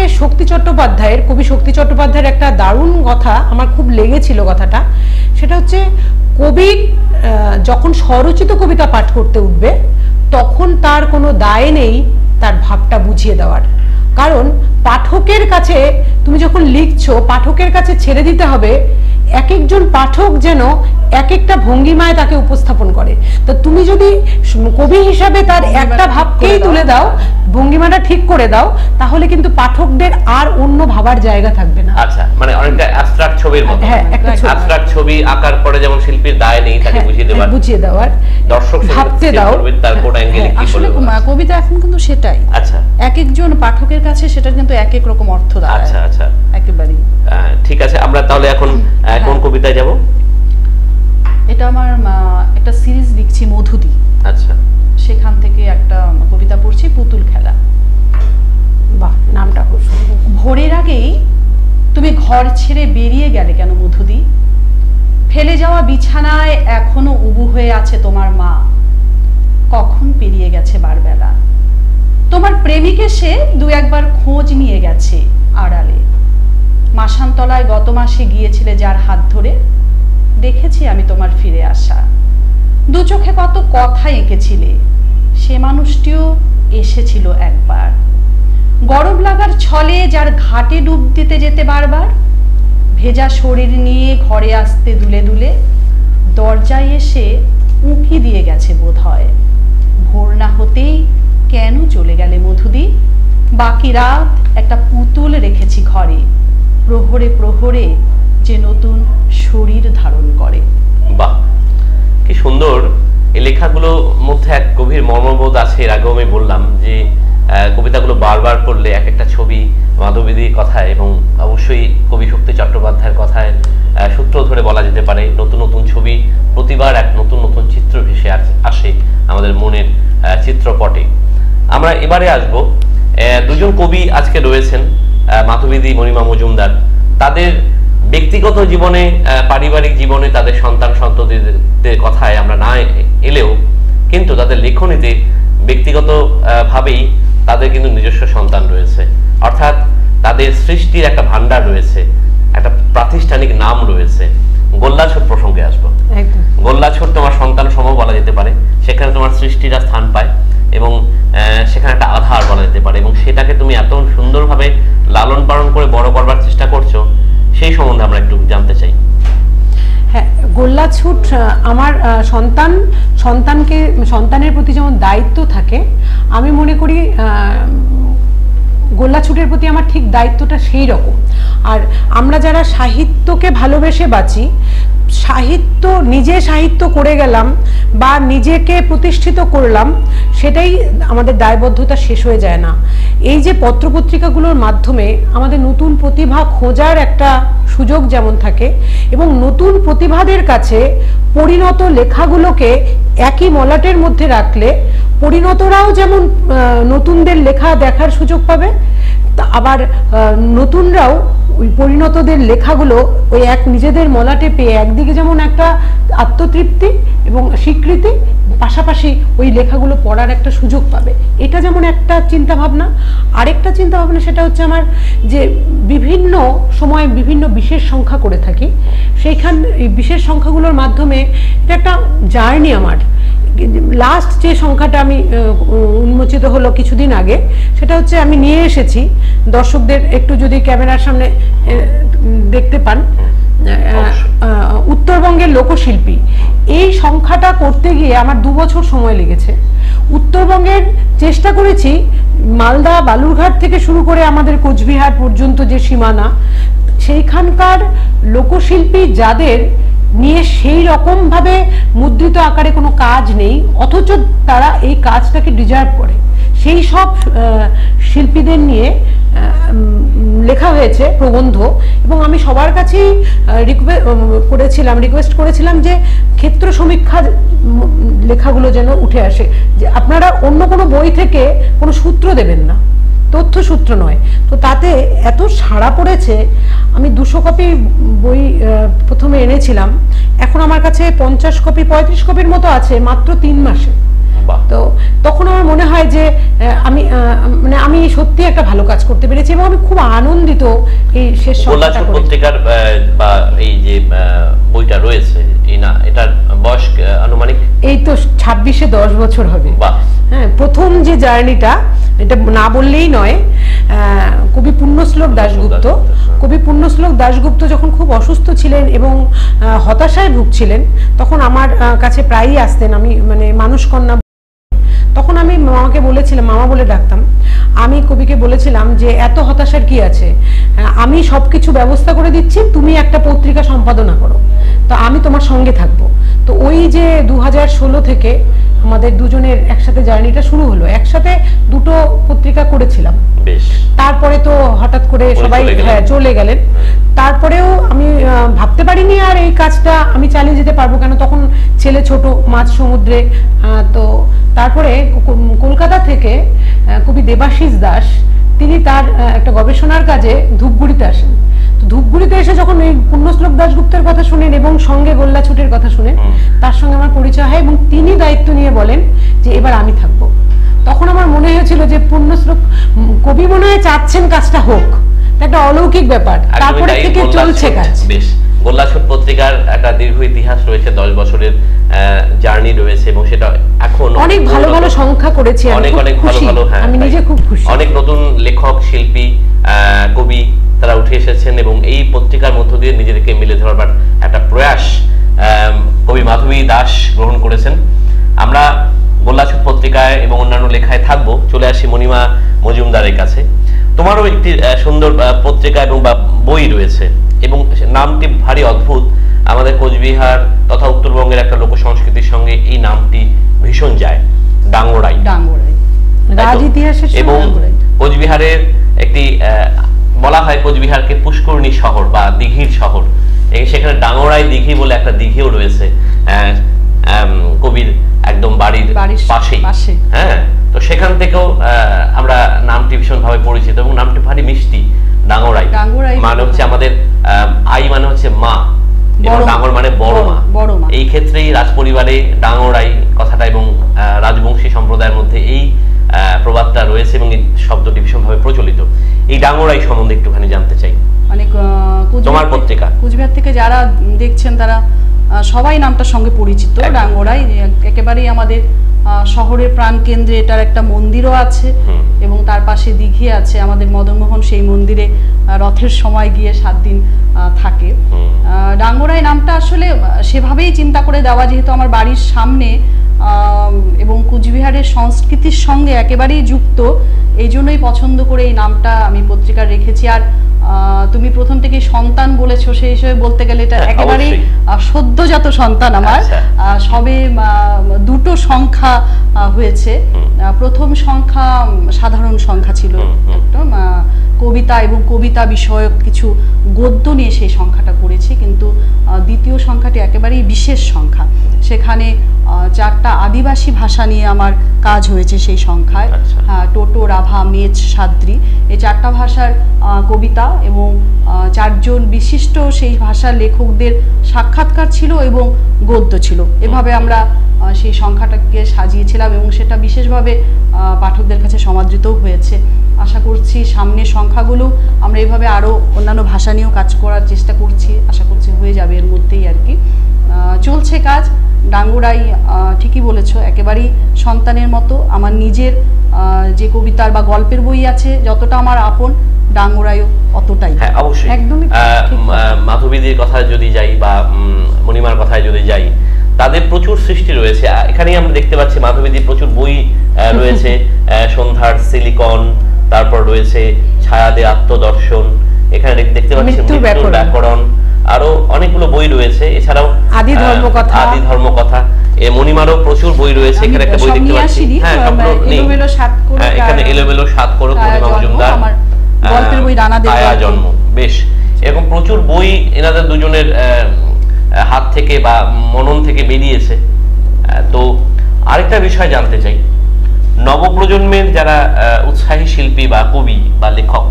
কবি শক্তি চট্টোপাধ্যায়ের একটা দারুণ কথা আমার খুব লেগেছিল। কথাটা সেটা হচ্ছে, কবি যখন স্বরচিত কবিতা পাঠ করতে উঠবে তখন তার কোনো দায় নেই তার ভাবটা বুঝিয়ে দেওয়ার। কারণ পাঠকের কাছে তুমি যখন লিখছো, পাঠকের কাছে ছেড়ে দিতে হবে এক একজন পাঠক যেন এক একটা ভঙ্গিমায় তাকে উপস্থাপন করে। তো তুমি যদি কবি হিসাবে তার একটা ভাবকেই তুলে দাও, ভঙ্গিমাটা ঠিক করে দাও, তাহলে কিন্তু পাঠকদের আর অন্য ভাবার জায়গা থাকবে না। আচ্ছা, মানে অনেকটা অ্যাবস্ট্রাক্ট ছবির মতো। হ্যাঁ, একটা অ্যাবস্ট্রাক্ট ছবি আঁকার পরে যেমন শিল্পীর দায় নেই তাকে বুঝিয়ে দেওয়ার, দর্শক ভাবতে দাও তার কোন অ্যাঙ্গেলে কি আসলে কবিতা এখন কিন্তু সেটাই। আচ্ছা, এক একজন পাঠকের কাছে সেটা কিন্তু এক এক রকম অর্থ দাঁড়ায়। আচ্ছা আচ্ছা, একেবারেই ঠিক আছে। আমরা তাহলে এখন কোন কবিতায় যাব? এটা আমার একটা সিরিজ লিখছি, মধুদি। আচ্ছা, সেখান থেকে একটা কবিতা পড়ছি, পুতুল খেলা। বাহ, নামটা খুব সুন্দর। ভোরের আগেই তুমি ঘর ছেড়ে বেরিয়ে গেলে কেন মধুদি? ফেলে যাওয়া বিছানায় এখনো উবু হয়ে আছে তোমার মা। কখন পেরিয়ে গেছে বারবেলা। তোমার প্রেমিক এসে দু একবার খোঁজ নিয়ে গেছে আড়ালে। মাসান্তলায় গত মাসে গিয়েছিলে যার হাত ধরে, দেখেছি আমি তোমার ফিরে আসা। দু চোখে কত কথা এঁকেছিলে, সে মানুষটিও এসেছিল একবার। গরম লাগার ছলে যার ঘাটে ডুব দিতে যেতে বারবার, ভেজা শরীর নিয়ে ঘরে আসতে দুলে দুলে, দরজায় এসে উঁকি দিয়ে গেছে বোধ হয়। ভোর না হতেই কেন চলে গেলে মধুদি? বাকি রাত একটা পুতুল রেখেছি ঘরে, প্রহরে প্রহরে যে নতুন শরীর ধারণ করে। বাহ, কি সুন্দর! এই লেখাগুলোর মধ্যে এক গভীর মর্মবোধ আছে। এর আগেও আমি বললাম যে কবিতাগুলো বারবার পড়লে এক একটা ছবি মাধবীদির কথায় এবং অবশ্যই কবি শক্তি চট্টোপাধ্যায়ের কথায় সূত্র ধরে বলা যেতে পারে, নতুন নতুন ছবি, প্রতিবার এক নতুন নতুন চিত্র ভেসে আসে আমাদের মনের চিত্রপটে। আমরা এবারে আসব, দুজন কবি আজকে রয়েছেন, মাধবীদি, মণিমা মজুমদার। তাদের ব্যক্তিগত জীবনে, পারিবারিক জীবনে, তাদের সন্তান সন্ততিদের কথায় আমরা না এলেও কিন্তু তাদের লেখনীতে ব্যক্তিগত ভাবেই তাদের কিন্তু নিজস্ব সন্তান রয়েছে। অর্থাৎ তাদের সৃষ্টির একটা ভান্ডার রয়েছে, একটা প্রাতিষ্ঠানিক নাম রয়েছে। গোল্লাছুট প্রসঙ্গে আসবো। গোল্লাছুট তোমার সন্তান সম বলা যেতে পারে, সেখানে তোমার সৃষ্টিরা স্থান পায় এবং সেখানে একটা আধার বলা যেতে পারে, এবং সেটাকে তুমি এত সুন্দরভাবে লালন পালন করে বড় করবার চেষ্টা করছো, সেই সম্বন্ধে আমরা একটু জানতে চাই। হ্যাঁ, গোল্লাছুট আমার সন্তানের প্রতি যেমন দায়িত্ব থাকে, আমি মনে করি গোল্লাছুটের প্রতি আমার ঠিক দায়িত্বটা সেই রকম। আর আমরা যারা সাহিত্যকে ভালোবেসে বাঁচি, সাহিত্য নিজে সাহিত্য করে গেলাম বা নিজেকে প্রতিষ্ঠিত করলাম, সেটাই আমাদের দায়বদ্ধতা শেষ হয়ে যায় না। এই যে পত্রপত্রিকাগুলোর মাধ্যমে আমাদের নতুন প্রতিভা খোঁজার একটা সুযোগ যেমন থাকে, এবং নতুন প্রতিভাদের কাছে পরিণত লেখাগুলোকে একই মলাটের মধ্যে রাখলে পরিণতরাও যেমন নতুনদের লেখা দেখার সুযোগ পাবে, আবার নতুনরাও ওই পরিণতদের লেখাগুলো ওই এক নিজেদের মলাটে পেয়ে একদিকে যেমন একটা আত্মতৃপ্তি এবং স্বীকৃতি, পাশাপাশি ওই লেখাগুলো পড়ার একটা সুযোগ পাবে। এটা যেমন একটা চিন্তা ভাবনা। আরেকটা চিন্তা ভাবনা সেটা হচ্ছে আমার যে বিভিন্ন সময় বিভিন্ন বিশেষ সংখ্যা করে থাকি, সেইখান এই বিশেষ সংখ্যাগুলোর মাধ্যমে এটা একটা জার্নি। আমার লাস্ট যে সংখ্যাটা আমি উন্মোচিত হলো কিছুদিন আগে, সেটা হচ্ছে আমি নিয়ে এসেছি, দর্শকদের একটু যদি ক্যামেরার সামনে দেখতে পান, উত্তরবঙ্গের লোকশিল্পী। এই সংখ্যাটা করতে গিয়ে আমার 2 বছর সময় লেগেছে। উত্তরবঙ্গের চেষ্টা করেছি, মালদা বালুরঘাট থেকে শুরু করে আমাদের কোচবিহার পর্যন্ত যে সীমানা, সেইখানকার লোকশিল্পী যাদের নিয়ে সেই রকম ভাবে মুদ্রিত আকারে কোনো কাজ নেই, অথচ তারা এই কাজটাকে ডিজার্ভ করে, সেই সব শিল্পীদের নিয়ে লেখা হয়েছে প্রবন্ধ। এবং আমি সবার কাছেই রিকোয়েস্ট করেছিলাম যে ক্ষেত্র সমীক্ষার লেখাগুলো যেন উঠে আসে, যে আপনারা অন্য কোনো বই থেকে কোনো সূত্র দেবেন না, তথ্যসূত্র নয়। তো তাতে এত সাড়া পড়েছে। আমি 200 কপি বই প্রথমে এনেছিলাম, এখন আমার কাছে 50 কপি 35 কপির মতো আছে মাত্র 3 মাসে। তো তখন আমার মনে হয় যে আমি সত্যি একটা ভালো কাজ করতে পেরেছি, এবং আমি খুব আনন্দিত। এই শেষ পত্রিকার বা এই যে বইটা রয়েছে, এটার বয়স আনুমানিক এই তো 26-এ 10 বছর হবে। হ্যাঁ, প্রথম যে জার্নিটা, এটা না বললেই নয়, কবি পুণ্যশ্লোক দাশগুপ্ত। কবি পুণ্যশ্লোক দাশগুপ্ত যখন খুব অসুস্থ ছিলেন এবং হতাশায় ভুগছিলেন, তখন আমার কাছে প্রায়ই আসতেন। আমি মানুষ কন্যা, তখন আমি মামাকে বলেছিলাম, মামা বলে ডাকতাম, আমি কবিকে বলেছিলাম যে এত হতাশার কি আছে, আমি সবকিছু ব্যবস্থা করে দিচ্ছি, তুমি একটা পত্রিকা সম্পাদনা করো, তো আমি তোমার সঙ্গে থাকবো। তো ওই যে 2016 থেকে আমাদের দুজনের একসাথে জার্নিটা শুরু হলো। একসাথে 2টো পত্রিকা করেছিলাম, তারপরে তো হঠাৎ করে সবাই চলে গেলেন। তারপরেও আমি ভাবতে পারিনি আর এই কাজটা আমি চালিয়ে যেতে পারবো কেন, তখন ছেলে ছোট, মাঝ সমুদ্রে। তো তারপরে কলকাতা থেকে কবি দেবাশিস দাস, তিনি তার একটা গবেষণার কাজে ধূপগুড়িতে আসেন। তো ধূপগুড়িতে এসে যখন এই পুণ্যশ্লোক দাশগুপ্তের কথা শুনেন এবং সঙ্গে গোল্লা ছুটের কথা শুনেন, তার সঙ্গে আমার পরিচয় হয় এবং তিনি দায়িত্ব নিয়ে বলেন যে এবার আমি থাকবো। তখন আমার মনে হয়েছিল যে পুণ্যশ্লোক কবি মনে হয় চাচ্ছেন কাজটা হোক, একটা অলৌকিক ব্যাপার। তারপরে থেকে চলছে কাজ। বেশ, গোল্লাছুট পত্রিকার একটা দীর্ঘ ইতিহাস রয়েছে, 10 বছরের জার্নি রয়েছে, এবং সেটা এখন অনেক ভালো ভালো সংখ্যা করেছি, অনেক ভালো ভালো। হ্যাঁ, আমি নিজে খুব খুশি। অনেক নতুন লেখক, শিল্পী, কবি তারা উঠে এসেছেন, এবং এই পত্রিকার মধ্য দিয়ে নিজেদেরকে মিলে ধরবার একটা প্রয়াস কবি মাধবী দাস গ্রহণ করেছেন। আমরা গোল্লাছুট পত্রিকায় এবং অন্যান্য লেখায় থাকবো। চলে আসি মণিমা মজুমদারের কাছে। তোমারও একটি সুন্দর পত্রিকা এবং বই রয়েছে, এবং নামটি ভারী অদ্ভুত। আমাদের কোচবিহার তথা উত্তরবঙ্গের একটা লোক সংস্কৃতির সঙ্গে এই নামটি ভীষণ যায়, ডাঙ্গরাই। এবং কোচবিহারের একটি বলা হয় কোচবিহারকে পুষ্করণী শহর বা দিঘির শহর, সেখানে ডাঙ্গরাই দিঘি বলে একটা দিঘিও রয়েছে কবির একদম বাড়ির পাশেই। হ্যাঁ, তো সেখান থেকেও আমরা নামটি ভীষণভাবে পরিচিত, এবং নামটি ভারী মিষ্টি। ডাঙ্গরাই মানে হচ্ছে আমাদের আই মানে হচ্ছে মা, এবং ডাঙ্গর মানে বড় মা। এই ক্ষেত্রেই রাজপরিবারে ডাঙ্গরাই কথাটা এবং রাজবংশী সম্প্রদায়ের মধ্যে এই প্রবাদটা রয়েছে, এবং এই শব্দটি ভীষণভাবে প্রচলিত। এই ডাঙ্গরাই সম্বন্ধে একটুখানি জানতে চাই। মানে তোমার পত্রিকা কুচবিহার থেকে যারা দেখছেন তারা সবাই নামটার সঙ্গে পরিচিত। ডাঙ্গরাই একেবারেই আমাদের শহরের প্রাণ কেন্দ্রে এটার একটা মন্দিরও আছে, এবং তার পাশে দিঘি আছে। আমাদের মদনমোহন সেই মন্দিরে রথের সময় গিয়ে 7 দিন থাকে। ডাঙ্গরাই নামটা আসলে সেভাবেই চিন্তা করে দেওয়া, যেহেতু আমার বাড়ির সামনে এবং কুচবিহারের সংস্কৃতির সঙ্গে একেবারেই যুক্ত, এই জন্যই পছন্দ করে এই নামটা আমি পত্রিকার রেখেছি। আর তুমি প্রথম থেকে সন্তান বলেছো, সেই হিসেবে বলতে গেলে এটা একেবারে সদ্যজাত সন্তান আমার। সবে দুটো সংখ্যা হয়েছে। প্রথম সংখ্যা সাধারণ সংখ্যা ছিল, একদম কবিতা এবং কবিতা বিষয়ক কিছু গদ্য নিয়ে সেই সংখ্যাটা করেছি, কিন্তু দ্বিতীয় সংখ্যাটি একেবারেই বিশেষ সংখ্যা। সেখানে 4টা আদিবাসী ভাষা নিয়ে আমার কাজ হয়েছে সেই সংখ্যায়। টোটো, রাভা, মেচ, সাদ্রি, এই 4টা ভাষার কবিতা এবং 4জন বিশিষ্ট সেই ভাষার লেখকদের সাক্ষাৎকার ছিল এবং গদ্য ছিল। এভাবে আমরা সেই সংখ্যাটাকে সাজিয়েছিলাম এবং সেটা বিশেষভাবে পাঠকদের কাছে সমাদৃতও হয়েছে। আশা করছি সামনের সংখ্যাগুলো আমরা এইভাবে আরও অন্যান্য ভাষা নিয়েও কাজ করার চেষ্টা করছি, আশা করছি হয়ে যাবে এর মধ্যেই আর কি। চলছে কাজ। ডাঙ্গুরাই ঠিকই বলেছো, একেবারেই সন্তানের মতো। আমার নিজের যে কবিতার বা গল্পের বই আছে যতটা আমার আপন, ডাঙ্গুরাইও অতটাই। হ্যাঁ, অবশ্যই। একদমই মাধবীদের কথায় যদি যাই বা মণিমার কথায় যদি যাই, তাদের প্রচুর সৃষ্টি রয়েছে। এখানেই আমরা দেখতে পাচ্ছি মাধবীদের প্রচুর বই রয়েছে। সন্ধ্যার সিলিকন, তারপর রয়েছে ছায়াদে আত্মদর্শন, এখানে দেখতে পাচ্ছি মৃত্যুর ব্যাকরণ, আরো অনেকগুলো বই রয়েছে। এছাড়াও আদি ধর্মকথা, মণিমারও প্রচুর বই রয়েছে। এখানে একটা বই দেখতে পাচ্ছি, হ্যাঁ এখানে এলোমেলো সাত করুক মণিমা মজুমদার, গল্পের বই আয়া জন্ম, বেশ এরকম প্রচুর বই এনাদের দুজনের হাত থেকে বা মনন থেকে বেরিয়েছে। তো আরেকটা বিষয় জানতে চাই, নবপ্রজন্মের যারা উৎসাহী শিল্পী বা কবি বা লেখক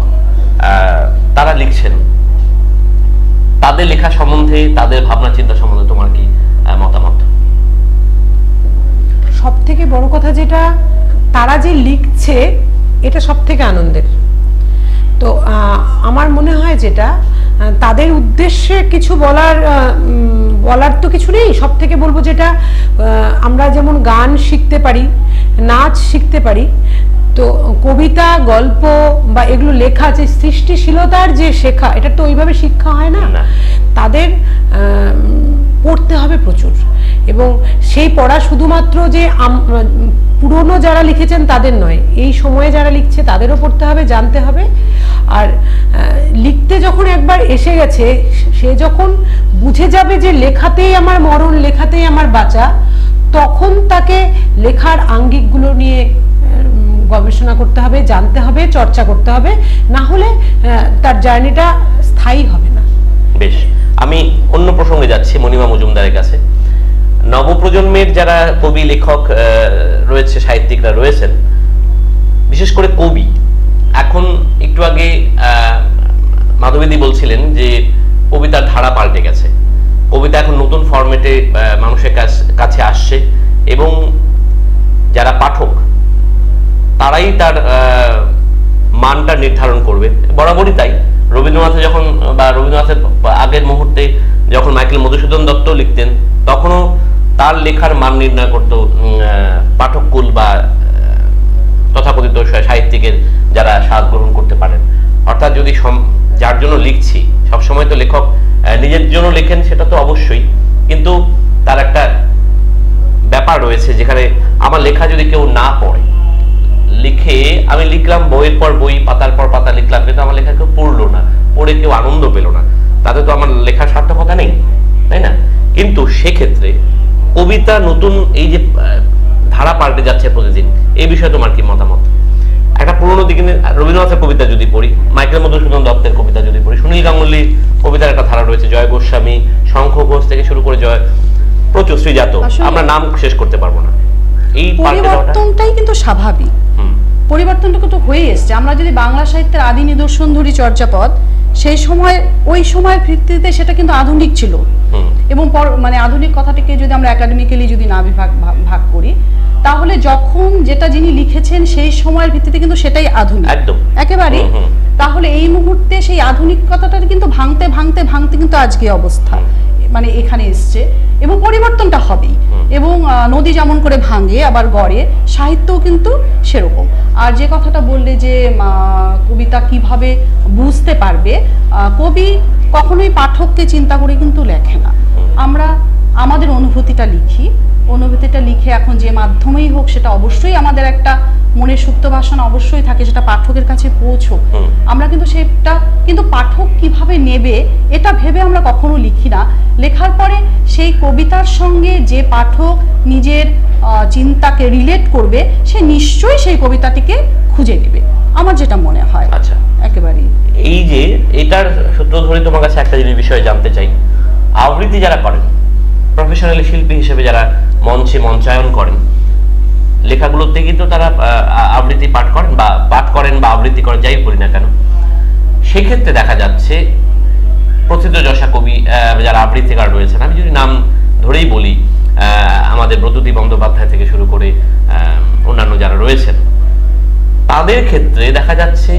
তারা লিখছেন, তাদের লেখা সম্বন্ধে, তাদের ভাবনা চিন্তা সম্বন্ধে তোমার কি মতামত? সব থেকে বড় কথা যেটা, তারা যে লিখছে এটা সব থেকে আনন্দের। তো আমার মনে হয় যেটা তাদের উদ্দেশ্যে কিছু বলার তো কিছু নেই। সব থেকে বলবো যেটা, আমরা যেমন গান শিখতে পারি, নাচ শিখতে পারি, তো কবিতা, গল্প বা এগুলো লেখা, যে সৃষ্টিশীলতার যে শেখা, এটা তো ওইভাবে শিক্ষা হয় না। তাদের পড়তে হবে প্রচুর, এবং সেই পড়া শুধুমাত্র যে পুরনো যারা লিখেছেন তাদের নয়, এই সময়ে যারা লিখছে তাদেরও পড়তে হবে, জানতে হবে। আর লিখতে যখন একবার এসে গেছে, সে যখন বুঝে যাবে যে লেখাতেই আমার মরণ, লেখাতেই আমার বাঁচা, তখন তাকে লেখার আঙ্গিকগুলো নিয়ে গবেষণা করতে হবে, জানতে হবে, চর্চা করতে হবে, না হলে তার জার্নিটা স্থায়ী হবে না। বেশ, আমি অন্য প্রসঙ্গে যাচ্ছি, মণিমা মজুমদারের কাছে। নবপ্রজন্মের যারা কবি লেখক রয়েছে, সাহিত্যিকরা রয়েছেন, বিশেষ করে কবি, এখন একটু আগে মাধবীদি বলছিলেন যে কবিতার ধারা পাল্টে গেছে, কবিতা এখন নতুন ফরম্যাটে মানুষের কাছে আসছে, এবং যারা পাঠক তারাই তার মানটা নির্ধারণ করবে। বরাবরই তাই। রবীন্দ্রনাথের যখন, বা রবীন্দ্রনাথের আগের মুহূর্তে যখন মাইকেল মধুসূদন দত্ত লিখতেন, তখনও তার লেখার মান নির্ণয় করত পাঠককুল বা তথাকথিত সাহিত্যিকের যারা স্বাদ গ্রহণ করতে পারেন। অর্থাৎ যদি যার জন্য লিখছি, সবসময় তো লেখক নিজের জন্য লেখেন সেটা তো অবশ্যই, কিন্তু তার একটা ব্যাপার রয়েছে যেখানে আমার লেখা যদি কেউ না পড়ে, লিখে আমি লিখলাম বইয়ের পর বই, পাতার পর পাতা লিখলাম, কিন্তু আমার লেখা কেউ পড়লো না, পড়ে কেউ আনন্দ পেল না, তাতে তো আমার লেখার সার্থকতা নেই, তাই না? কিন্তু সেক্ষেত্রে কবিতা নতুন এই যে ধারা পাল্টে যাচ্ছে প্রতিদিন, এই বিষয়ে তোমার কি মতামত? একটা পুরোনো দিকে রবীন্দ্রনাথের কবিতা যদি পড়ি, মাইকেল মধুসূদন দত্তের কবিতা যদি পড়ি, সুনীল গাঙ্গুলির কবিতার একটা ধারা রয়েছে, জয় গোস্বামী, শঙ্খ ঘোষ থেকে শুরু করে প্রচুর শ্রীজাত, আমরা নাম শেষ করতে পারবো না। এই পরিবর্তনটাই কিন্তু স্বাভাবিক, পরিবর্তনটা কিন্তু হয়ে এসছে। আমরা যদি বাংলা সাহিত্যের আদি নিদর্শন ধরি, চর্যাপদ, সেই সময় ওই সময়ের ভিত্তিতে সেটা কিন্তু আধুনিক ছিল, এবং মানে আধুনিক কথাটিকে যদি আমরা একাডেমিক্যালি যদি না ভাগ করি, তাহলে যখন যেটা যিনি লিখেছেন সেই সময়ের ভিত্তিতে কিন্তু সেটাই আধুনিক একেবারে। তাহলে এই মুহূর্তে সেই আধুনিকতাটা কিন্তু ভাঙতে ভাঙতে ভাঙতে কিন্তু আজকে অবস্থা মানে এখানে এসছে, এবং পরিবর্তনটা হবেই। এবং নদী যেমন করে ভাঙে আবার গড়ে, সাহিত্যও কিন্তু সেরকম। আর যে কথাটা বললে যে কবিতা কিভাবে বুঝতে পারবে, কবি কখনোই পাঠককে চিন্তা করে কিন্তু লেখে না। আমরা আমাদের অনুভূতিটা লিখি, অনুভূতিটা লিখে এখন যে মাধ্যমেই হোক সেটা অবশ্যই আমাদের একটা মনের সুপ্ত বাসনা অবশ্যই থাকে, সেটা পাঠকের কাছে পৌঁছোক। আমরা কিন্তু সেটা কিন্তু পাঠক কিভাবে নেবে এটা ভেবে আমরা কখনো লিখি না। লেখার পরে সেই কবিতার সঙ্গে যে পাঠক নিজের চিন্তাকে রিলেট করবে সে নিশ্চয়ই সেই কবিতাটিকে খুঁজে নেবে, আমার যেটা মনে হয়। আচ্ছা, একেবারেই। এই যে এটার সূত্র ধরে তোমার কাছে একটা জিনিস বিষয়ে জানতে চাই, আবৃত্তি যারা করেন, প্রফেশনালি শিল্পী হিসেবে যারা মঞ্চে মঞ্চায়ন করেন, লেখাগুলোতে কিন্তু তারা আবৃত্তি পাঠ করেন বা আবৃত্তি করেন, যাই করি না কেন, সেক্ষেত্রে দেখা যাচ্ছে প্রথিতযশা কবি যারা আবৃত্তিকার রয়েছেন, আমি যদি নাম ধরেই বলি, আমাদের ব্রততী বন্দ্যোপাধ্যায় থেকে শুরু করে অন্যান্য যারা রয়েছেন, তাদের ক্ষেত্রে দেখা যাচ্ছে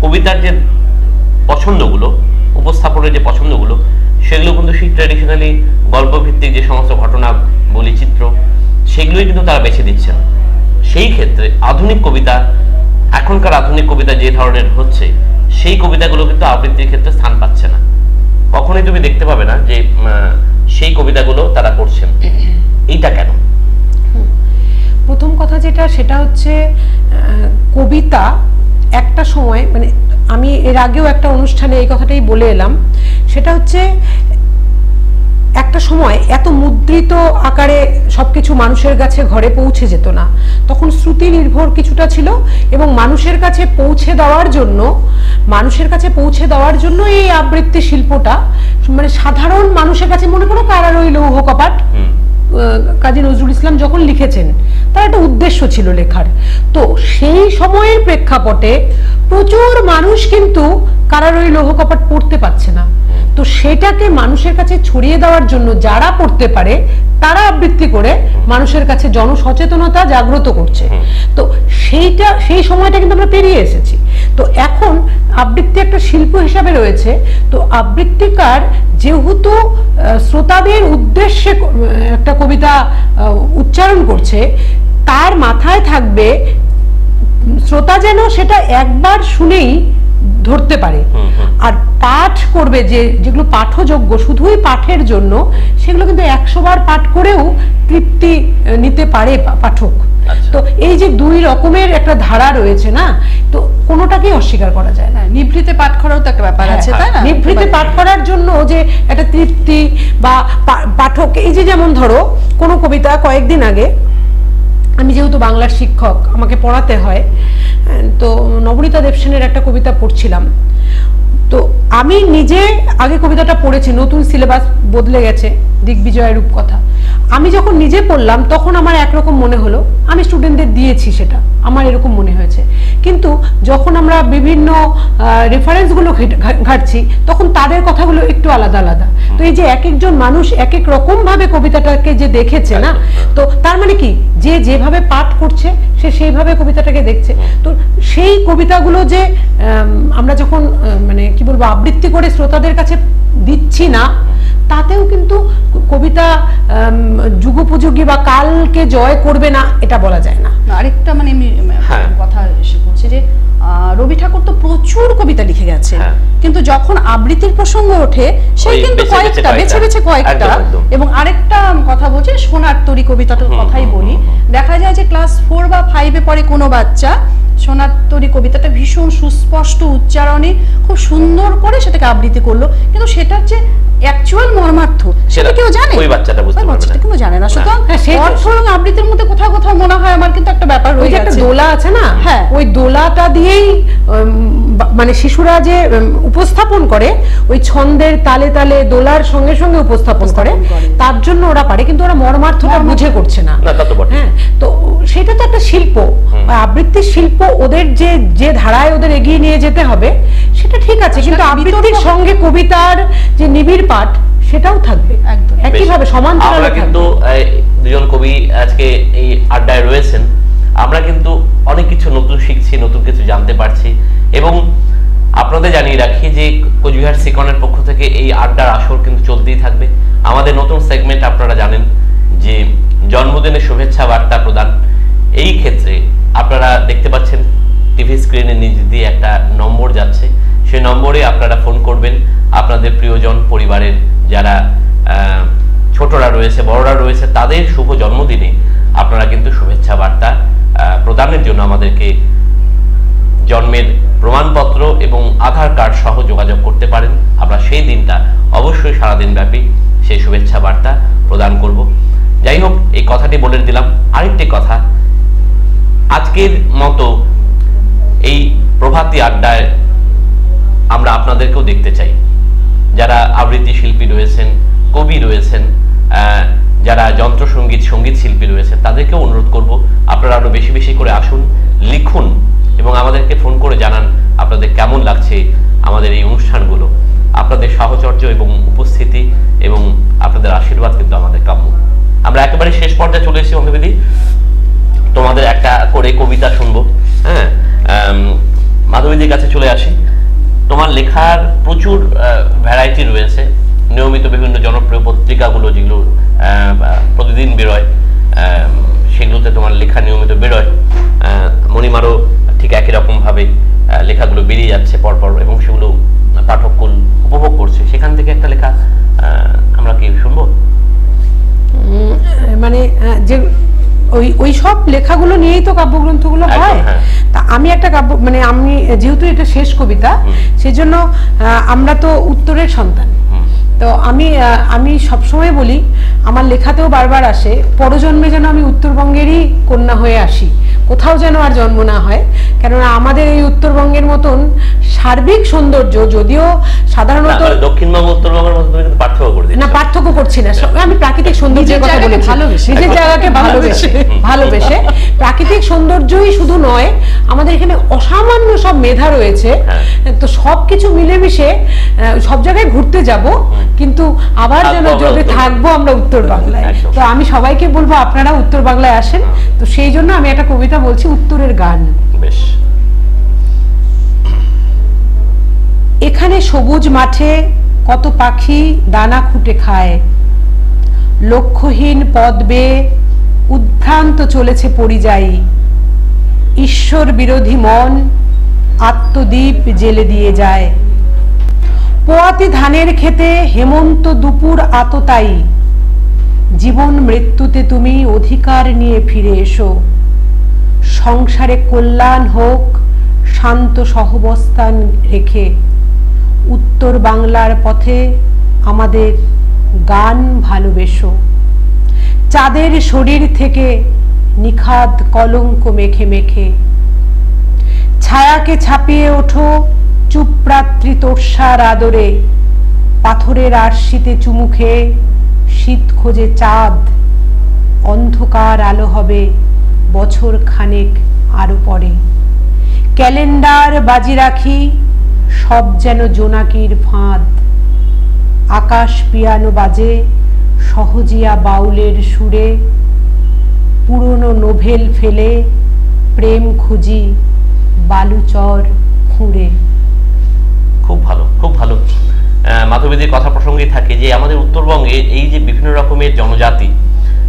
কবিতার যে পছন্দগুলো, উপস্থাপনের যে পছন্দগুলো, সেগুলো কিন্তু সেই ট্র্যাডিশনালি গল্পভিত্তিক যে সমস্ত ঘটনা বলি, চিত্র, সেগুলোই কিন্তু তারা বেছে দিচ্ছেন। সেই ক্ষেত্রে আধুনিক কবিতা, এখনকার আধুনিক কবিতা যে ধরনের হচ্ছে, সেই কবিতাগুলো কিন্তু আবৃত্তির ক্ষেত্রে স্থান পাচ্ছে না। কখনোই তুমি দেখতে পাবে না যে সেই কবিতাগুলো তারা করছেন। এইটা কেন? প্রথম কথা যেটা, সেটা হচ্ছে কবিতা একটা সময়, মানে আমি এর আগেও একটা অনুষ্ঠানে এই কথাটাই বলে এলাম, সেটা হচ্ছে একটা সময় এত মুদ্রিত আকারে সবকিছু মানুষের কাছে ঘরে পৌঁছে যেত না, তখন শ্রুতি নির্ভর কিছুটা ছিল, এবং মানুষের কাছে পৌঁছে দেওয়ার জন্য এই আবৃত্তি শিল্পটা, মানে সাধারণ মানুষের কাছে, মনে করো কারার ওই লৌহ কপাট কাজী নজরুল ইসলাম যখন লিখেছেন, তার একটা উদ্দেশ্য ছিল লেখার। তো সেই সময়ের প্রেক্ষাপটে প্রচুর মানুষ কিন্তু কারার ওই লৌহ কপাট পড়তে পারছে না, তো সেটাকে মানুষের কাছে ছড়িয়ে দেওয়ার জন্য যারা পড়তে পারে তারা আবৃত্তি করে মানুষের কাছে জনসচেতনতা জাগ্রত করছে। তো সেই সময়টা কিন্তু আমরা পেরিয়ে এসেছি। তো এখন আবৃত্তি একটা শিল্প হিসাবে রয়েছে, তো আবৃত্তিকার যেহেতু শ্রোতাদের উদ্দেশ্যে একটা কবিতা উচ্চারণ করছে, তার মাথায় থাকবে শ্রোতা যেন সেটা একবার শুনেই ধরতে পারে, আর পাঠ করবে যেগুলো পাঠযোগ্য শুধুই পাঠের জন্য, সেগুলো কিন্তু 100 বার পাঠ করেও তৃপ্তি নিতে পারে পাঠক। তো এই যে দুই রকমের একটা ধারা রয়েছে না, তো কোনোটাকেই অস্বীকার করা যায় না। নিভৃতে পাঠ করারও তো একটা ব্যাপার আছে, তাই না? নিভৃতে পাঠ করার জন্য যে একটা তৃপ্তি বা পাঠক, এই যে যেমন ধরো কোনো কবিতা, কয়েকদিন আগে আমি যেহেতু বাংলার শিক্ষক, আমাকে পড়াতে হয়, তো নবনীতা দেবসেনের একটা কবিতা পড়ছিলাম। তো আমি নিজে আগে কবিতাটা পড়েছি, নতুন সিলেবাস বদলে গেছে, দিগ্বিজয়ের রূপকথা। আমি যখন নিজে পড়লাম তখন আমার একরকম মনে হলো, আমি স্টুডেন্টদের দিয়েছি সেটা, আমার এরকম মনে হয়েছে। কিন্তু যখন আমরা বিভিন্ন রেফারেন্সগুলো ঘাটছি, তখন তাদের কথাগুলো একটু আলাদা আলাদা। তো এই যে এক একজন মানুষ এক এক রকম ভাবে কবিতাটাকে যে দেখেছে না, তো তার মানে কি, যে যেভাবে পাঠ করছে সে সেইভাবে কবিতাটাকে দেখছে। তো সেই কবিতাগুলো যে আমরা যখন মানে কি বলবো আবৃত্তি করে শ্রোতাদের কাছে দিচ্ছি না, তাতেও কিন্তু কবিতা যুগোপযোগী বা কালকে জয় করবে না এটা বলা যায় না। আরেকটা মানে আমি কথা এসে পড়ছে যে রবি ঠাকুর তো প্রচুর কবিতা লিখে গেছে, কিন্তু যখন আবৃত্তির প্রসঙ্গ ওঠে সেই কিন্তু কয়েকটা বেছে বেছে কয়েকটা। এবং আরেকটা কথা বলছে সোনার তরী কবিতাটার কথাই বলি, দেখা যায় যে ক্লাস 4 বা 5-এ পড়ে কোনো বাচ্চা সোনার তরী কবিতাটা ভীষণ সুস্পষ্ট উচ্চারণে খুব সুন্দর করে সেটাকে আবৃত্তি করলো, কিন্তু সেটার যে অ্যাকচুয়াল মর্মার্থ সেটা কেউ জানে? ওই বাচ্চাটা বুঝতে পারবে না, কেউ জানে না। সুতরাং অর্থ এবং আবৃত্তির মধ্যে কোথাও কোথাও মনে হয় আমার কিন্তু একটা ব্যাপার রয়ে গেছে। একটা দোলা আছে না, হ্যাঁ, ওই দোলাটা দিয়েই মানে শিশুরা যে উপস্থাপন করে, ওই ছন্দের তালে তালে দোলার সঙ্গে সঙ্গে উপস্থাপন করে, তার জন্য ওরা পারে, কিন্তু ওরা মর্মার্থটা বুঝে করছে না। হ্যাঁ, তো সেটা তো একটা শিল্প, আবৃত্তির শিল্প, ওদের যে ধারায় ওদের এগিয়ে নিয়ে যেতে হবে সেটা ঠিক আছে, কিন্তু আবৃত্তির সঙ্গে কবিতার যে নিবিড় পাঠ সেটাও থাকবে একইভাবে সমান্তরালে। আমরা কিন্তু দুজন কবি আজকে এই আড্ডায় রয়েছেন, আমরা কিন্তু অনেক কিছু নতুন শিখছি, নতুন কিছু জানতে পারছি, এবং আপনাদের জানিয়ে রাখি যে কোচবিহার সিকনের পক্ষ থেকে এই আড্ডার আসর কিন্তু চলতেই থাকবে। আমাদের নতুন সেগমেন্ট আপনারা জানেন যে জন্মদিনের শুভেচ্ছা বার্তা প্রদান। এই ক্ষেত্রে আপনারা দেখতে পাচ্ছেন টিভি স্ক্রিনে নিচ দিয়ে একটা নম্বর যাচ্ছে, সেই নম্বরে আপনারা ফোন করবেন আপনাদের প্রিয়জন, পরিবারের যারা ছোটরা রয়েছে, বড়রা রয়েছে, তাদের শুভ জন্মদিনে আপনারা কিন্তু শুভেচ্ছা বার্তা প্রদানের জন্য আমাদেরকে জন্মের প্রমাণপত্র এবং আধার কার্ড সহ যোগাযোগ করতে পারেন। আমরা সেই দিনটা অবশ্যই সারাদিন ব্যাপী সেই শুভেচ্ছা বার্তা প্রদান করব। যাই হোক, এই কথাটি বলে দিলাম। আরেকটি কথা, আজকের মতো এই প্রভাতী আড্ডায় আমরা আপনাদেরকেও দেখতে চাই। যারা আবৃত্তি শিল্পী রয়েছেন, কবি রয়েছেন, যারা যন্ত্রসঙ্গীত সঙ্গীত শিল্পী রয়েছেন, তাদেরকেও অনুরোধ করব আপনারা আরো বেশি বেশি করে আসুন, লিখুন এবং আমাদেরকে ফোন করে জানান আপনাদের কেমন লাগছে আমাদের এই অনুষ্ঠানগুলো। আপনাদের সাহচর্য এবং উপস্থিতি এবং আপনাদের আশীর্বাদ কিন্তু আমাদের কাম্য। আমরা একেবারে শেষ পর্যায়ে চলে এসেছি অঙ্গবিধি, তোমাদের একটা করে কবিতা শুনবো। হ্যাঁ, মাধবীদের কাছে চলে আসি। তোমার লেখার প্রচুর ভ্যারাইটি রয়েছে, নিয়মিত বিভিন্ন জনপ্রিয় পত্রিকাগুলো যেগুলো প্রতিদিন বেরোয়, সেগুলোতে তোমার লেখা নিয়মিত বেরোয়। মণিমারও ঠিক একই রকম ভাবে লেখাগুলো বেরিয়ে যাচ্ছে পরপর এবং সেগুলো পাঠককুল উপভোগ করছে। সেখান থেকে একটা লেখা আমরা কি শুনবো? মানে যে ওই সব লেখাগুলো নিয়েই তো কাব্যগ্রন্থগুলো হয়। তা আমি একটা কাব্য, মানে আমি যেহেতু এটা শেষ কবিতা, সেজন্য আমরা তো উত্তরের সন্তান। তো আমি সবসময় বলি, আমার লেখাতেও বারবার আসে, পরজন্মে যেন আমি উত্তরবঙ্গেরই কন্যা হয়ে আসি, কোথাও যেন আর জন্ম না হয়। কেননা আমাদের এই উত্তরবঙ্গের মতন সার্বিক সৌন্দর্য, যদিও সাধারণত দক্ষিণবঙ্গ উত্তরবঙ্গের মধ্যে কিন্তু পার্থক্য করে দিচ্ছি না, পার্থক্য করছি না, আমি প্রাকৃতিক সৌন্দর্যের কথা বলেছি। নিজের জায়গাকে ভালোবেসে প্রাকৃতিক সৌন্দর্যই শুধু নয়, আমাদের এখানে অসামান্য সব মেধা রয়েছে। তো সবকিছু মিলেমিশে সব জায়গায় ঘুরতে যাব, কিন্তু আবার যেন যদি থাকবো আমরা উত্তর বাংলায়। তো আমি সবাইকে বলবো আপনারা উত্তর বাংলায় আসেন। তো সেই জন্য আমি একটা কবিতা বলছি, উত্তরের গান। বেশ। এখানে সবুজ মাঠে কত পাখি দানা খুঁটে খায়, লক্ষ্যহীন পথ বেয়ে উদ্ভ্রান্ত চলেছে পরিযায়ী, ঈশ্বর বিরোধী মন আত্মদীপ জেলে দিয়ে যায়। পোয়াতি ধানের খেতে হেমন্ত দুপুর আততায়ী, জীবন মৃত্যুতে তুমি অধিকার নিয়ে ফিরে এসো। সংসারে কল্যাণ হোক শান্ত সহবস্থান রেখে, উত্তর বাংলার পথে আমাদের গান ভালোবেসো। চাঁদের শরীর থেকে নিখাদ কলঙ্ক মেখে মেখে, ছায়াকে ছাপিয়ে ওঠো চুপরাত্রি তোষার আদরে। পাথরের আরশিতে চুমু খেয়ে শীত খোঁজে চাঁদ, অন্ধকার আলো হবে বছর খানেক আরো পরে। ক্যালেন্ডার বাজি রাখি সব যেন জোনাকির ফাঁদ, আকাশ পিয়ানো বাজে সহজিয়া বাউলের সুরে। পুরনো নোভেল ফেলে প্রেম খুঁজি বালুচর খুঁড়ে। খুব ভালো, খুব ভালো। মাধবীদের কথা প্রসঙ্গে থাকে যে আমাদের উত্তরবঙ্গে এই যে বিভিন্ন রকমের জনজাতি,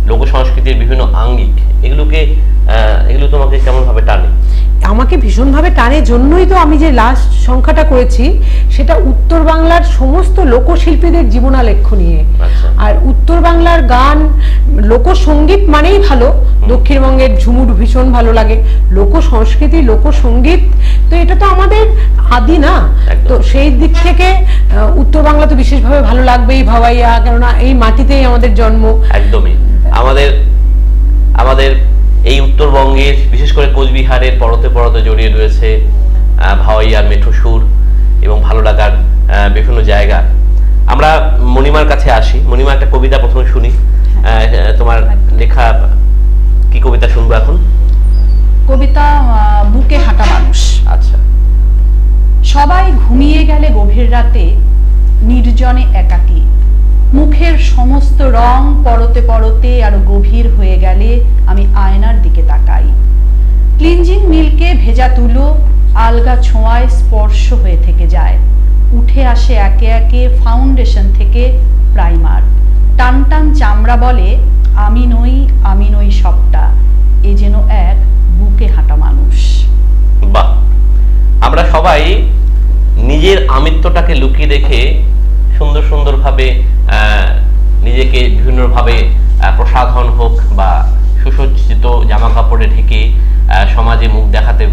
লোক সংস্কৃতির বিভিন্ন আঙ্গিক, এগুলো তোমাকে কেমন ভাবে টানে? আমাকে ভীষণভাবে টানে, জন্যই তো আমি যে লাস্ট সংখ্যাটা করেছি সেটা উত্তর বাংলার সমস্ত লোকশিল্পীদের জীবনালেখ্য নিয়ে। আর উত্তর বাংলার গান, লোকসঙ্গীত মানেই ভালো, দক্ষিণবঙ্গের ঝুমুর ভীষণ ভালো লাগে, লোক সংস্কৃতি লোকসঙ্গীত তো এটা তো আমাদের আদি না। তো সেই দিক থেকে উত্তর বাংলা তো বিশেষভাবে ভালো লাগবেই, ভাওয়াইয়া, কেননা এই মাটিতেই আমাদের জন্ম। একদমই। আমাদের এই উত্তরবঙ্গের বিশেষ করে কোচবিহারের পরতে পরতে জড়িয়ে রয়েছে ভাওয়াইয়ার মেঠো সুর এবং ভালো লাগার বিভিন্ন জায়গা। আমরা মণিমার কাছে আসি। মণিমা, একটা কবিতা প্রথমে শুনি। তোমার লেখা কি কবিতা শুনবো এখন? কবিতা বুকে হাঁটা মানুষ। আচ্ছা। সবাই ঘুমিয়ে গেলে গভীর রাতে, নির্জনে একাকী, মুখের সমস্ত রং পরতে পরতে আরো গভীর হয়ে গেলে আমি আয়নার দিকে তাকাই। ক্লিনজিং মিল্কে ভেজা তুলো আলগা ছোঁয়ায় স্পর্শ হয়ে থেকে যায়। উঠে আসে একে একে ফাউন্ডেশন থেকে প্রাইমার। টান টান চামড়া বলে আমি নই সবটা। এ যেন এক বুকে হাঁটা মানুষ। বাহ! আমরা সবাই নিজের আমিত্বটাকে লুকিয়ে রেখে সুন্দর সুন্দর ভাবে নিজেকে বিভিন্নভাবে প্রসাধন হোক বা সুসজ্জিত জামা কাপড়ে ঢেকে সমাজে মুখ দেখাতে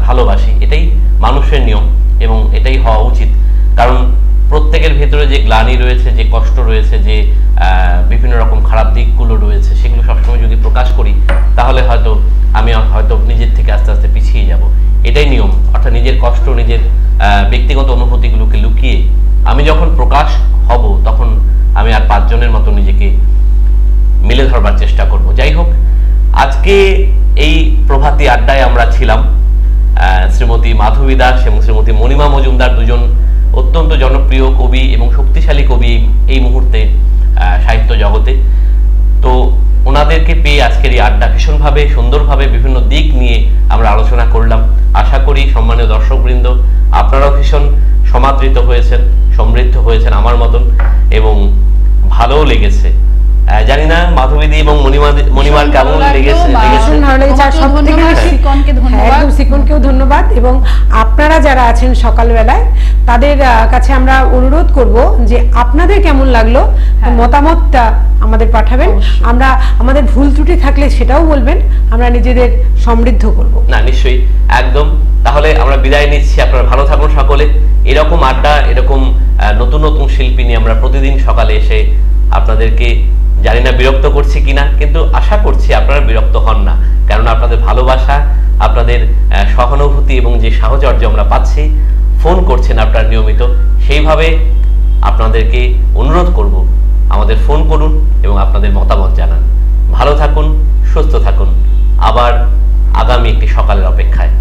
ভালোবাসি, এটাই মানুষের নিয়ম এবং এটাই হওয়া উচিত। কারণ প্রত্যেকের ভেতরে যে গ্লানি রয়েছে, যে কষ্ট রয়েছে, যে বিভিন্ন রকম খারাপ দিকগুলো রয়েছে, সেগুলো সবসময় যদি প্রকাশ করি তাহলে হয়তো আমি নিজের থেকে আস্তে আস্তে পিছিয়ে যাব। এটাই নিয়ম, অর্থাৎ নিজের কষ্ট, নিজের ব্যক্তিগত অনুভূতিগুলোকে লুকিয়ে আমি যখন প্রকাশ হব তখন আমি আর 5 জনের মতো নিজেকে মিলে ধরবার চেষ্টা করব। যাই হোক, আজকে এই প্রভাতী আড্ডায় আমরা ছিলাম শ্রীমতী মাধবী দাস এবং শ্রীমতী মণিমা মজুমদার, দুজন অত্যন্ত জনপ্রিয় কবি এবং শক্তিশালী কবি এই মুহূর্তে সাহিত্য জগতে। তো ওনাদেরকে পেয়ে আজকের এই আড্ডা ভীষণভাবে সুন্দরভাবে বিভিন্ন দিক নিয়ে আমরা আলোচনা করলাম। আশা করি সম্মানীয় দর্শকবৃন্দ আপনারাও ভীষণ সমাদৃত হয়েছেন, সমৃদ্ধ হয়েছেন আমার মতন, এবং ভালোও লেগেছে। জানি না মাধবীদি এবং মণিমার কেমন লেগেছে? একদম সিকনকেও ধন্যবাদ, এবং আপনারা যারা আছেন সকালবেলায় তাদের কাছে আমরা অনুরোধ করব যে আপনাদের কেমন লাগলো মতামতটা আমাদের পাঠাবেন। আমরা আমাদের ভুল ত্রুটি থাকলে সেটাও বলবেন, আমরা নিজেদের সমৃদ্ধ করব। না, নিশ্চয়ই, একদম। তাহলে আমরা বিদায় নিচ্ছি, আপনারা ভালো থাকুন সকলে। এরকম আড্ডা, এরকম নতুন নতুন শিল্পী নিয়ে আমরা প্রতিদিন সকালে এসে আপনাদেরকে, জানি না বিরক্ত করছি কিনা, কিন্তু আশা করছি আপনারা বিরক্ত হন না, কারণ আপনাদের ভালোবাসা, আপনাদের সহানুভূতি এবং যে সাহচর্য আমরা পাচ্ছি, ফোন করছেন আপনারা নিয়মিত, সেইভাবে আপনাদেরকে অনুরোধ করব আমাদের ফোন করুন এবং আপনাদের মতামত জানান। ভালো থাকুন, সুস্থ থাকুন, আবার আগামী একটি সকালের অপেক্ষায়।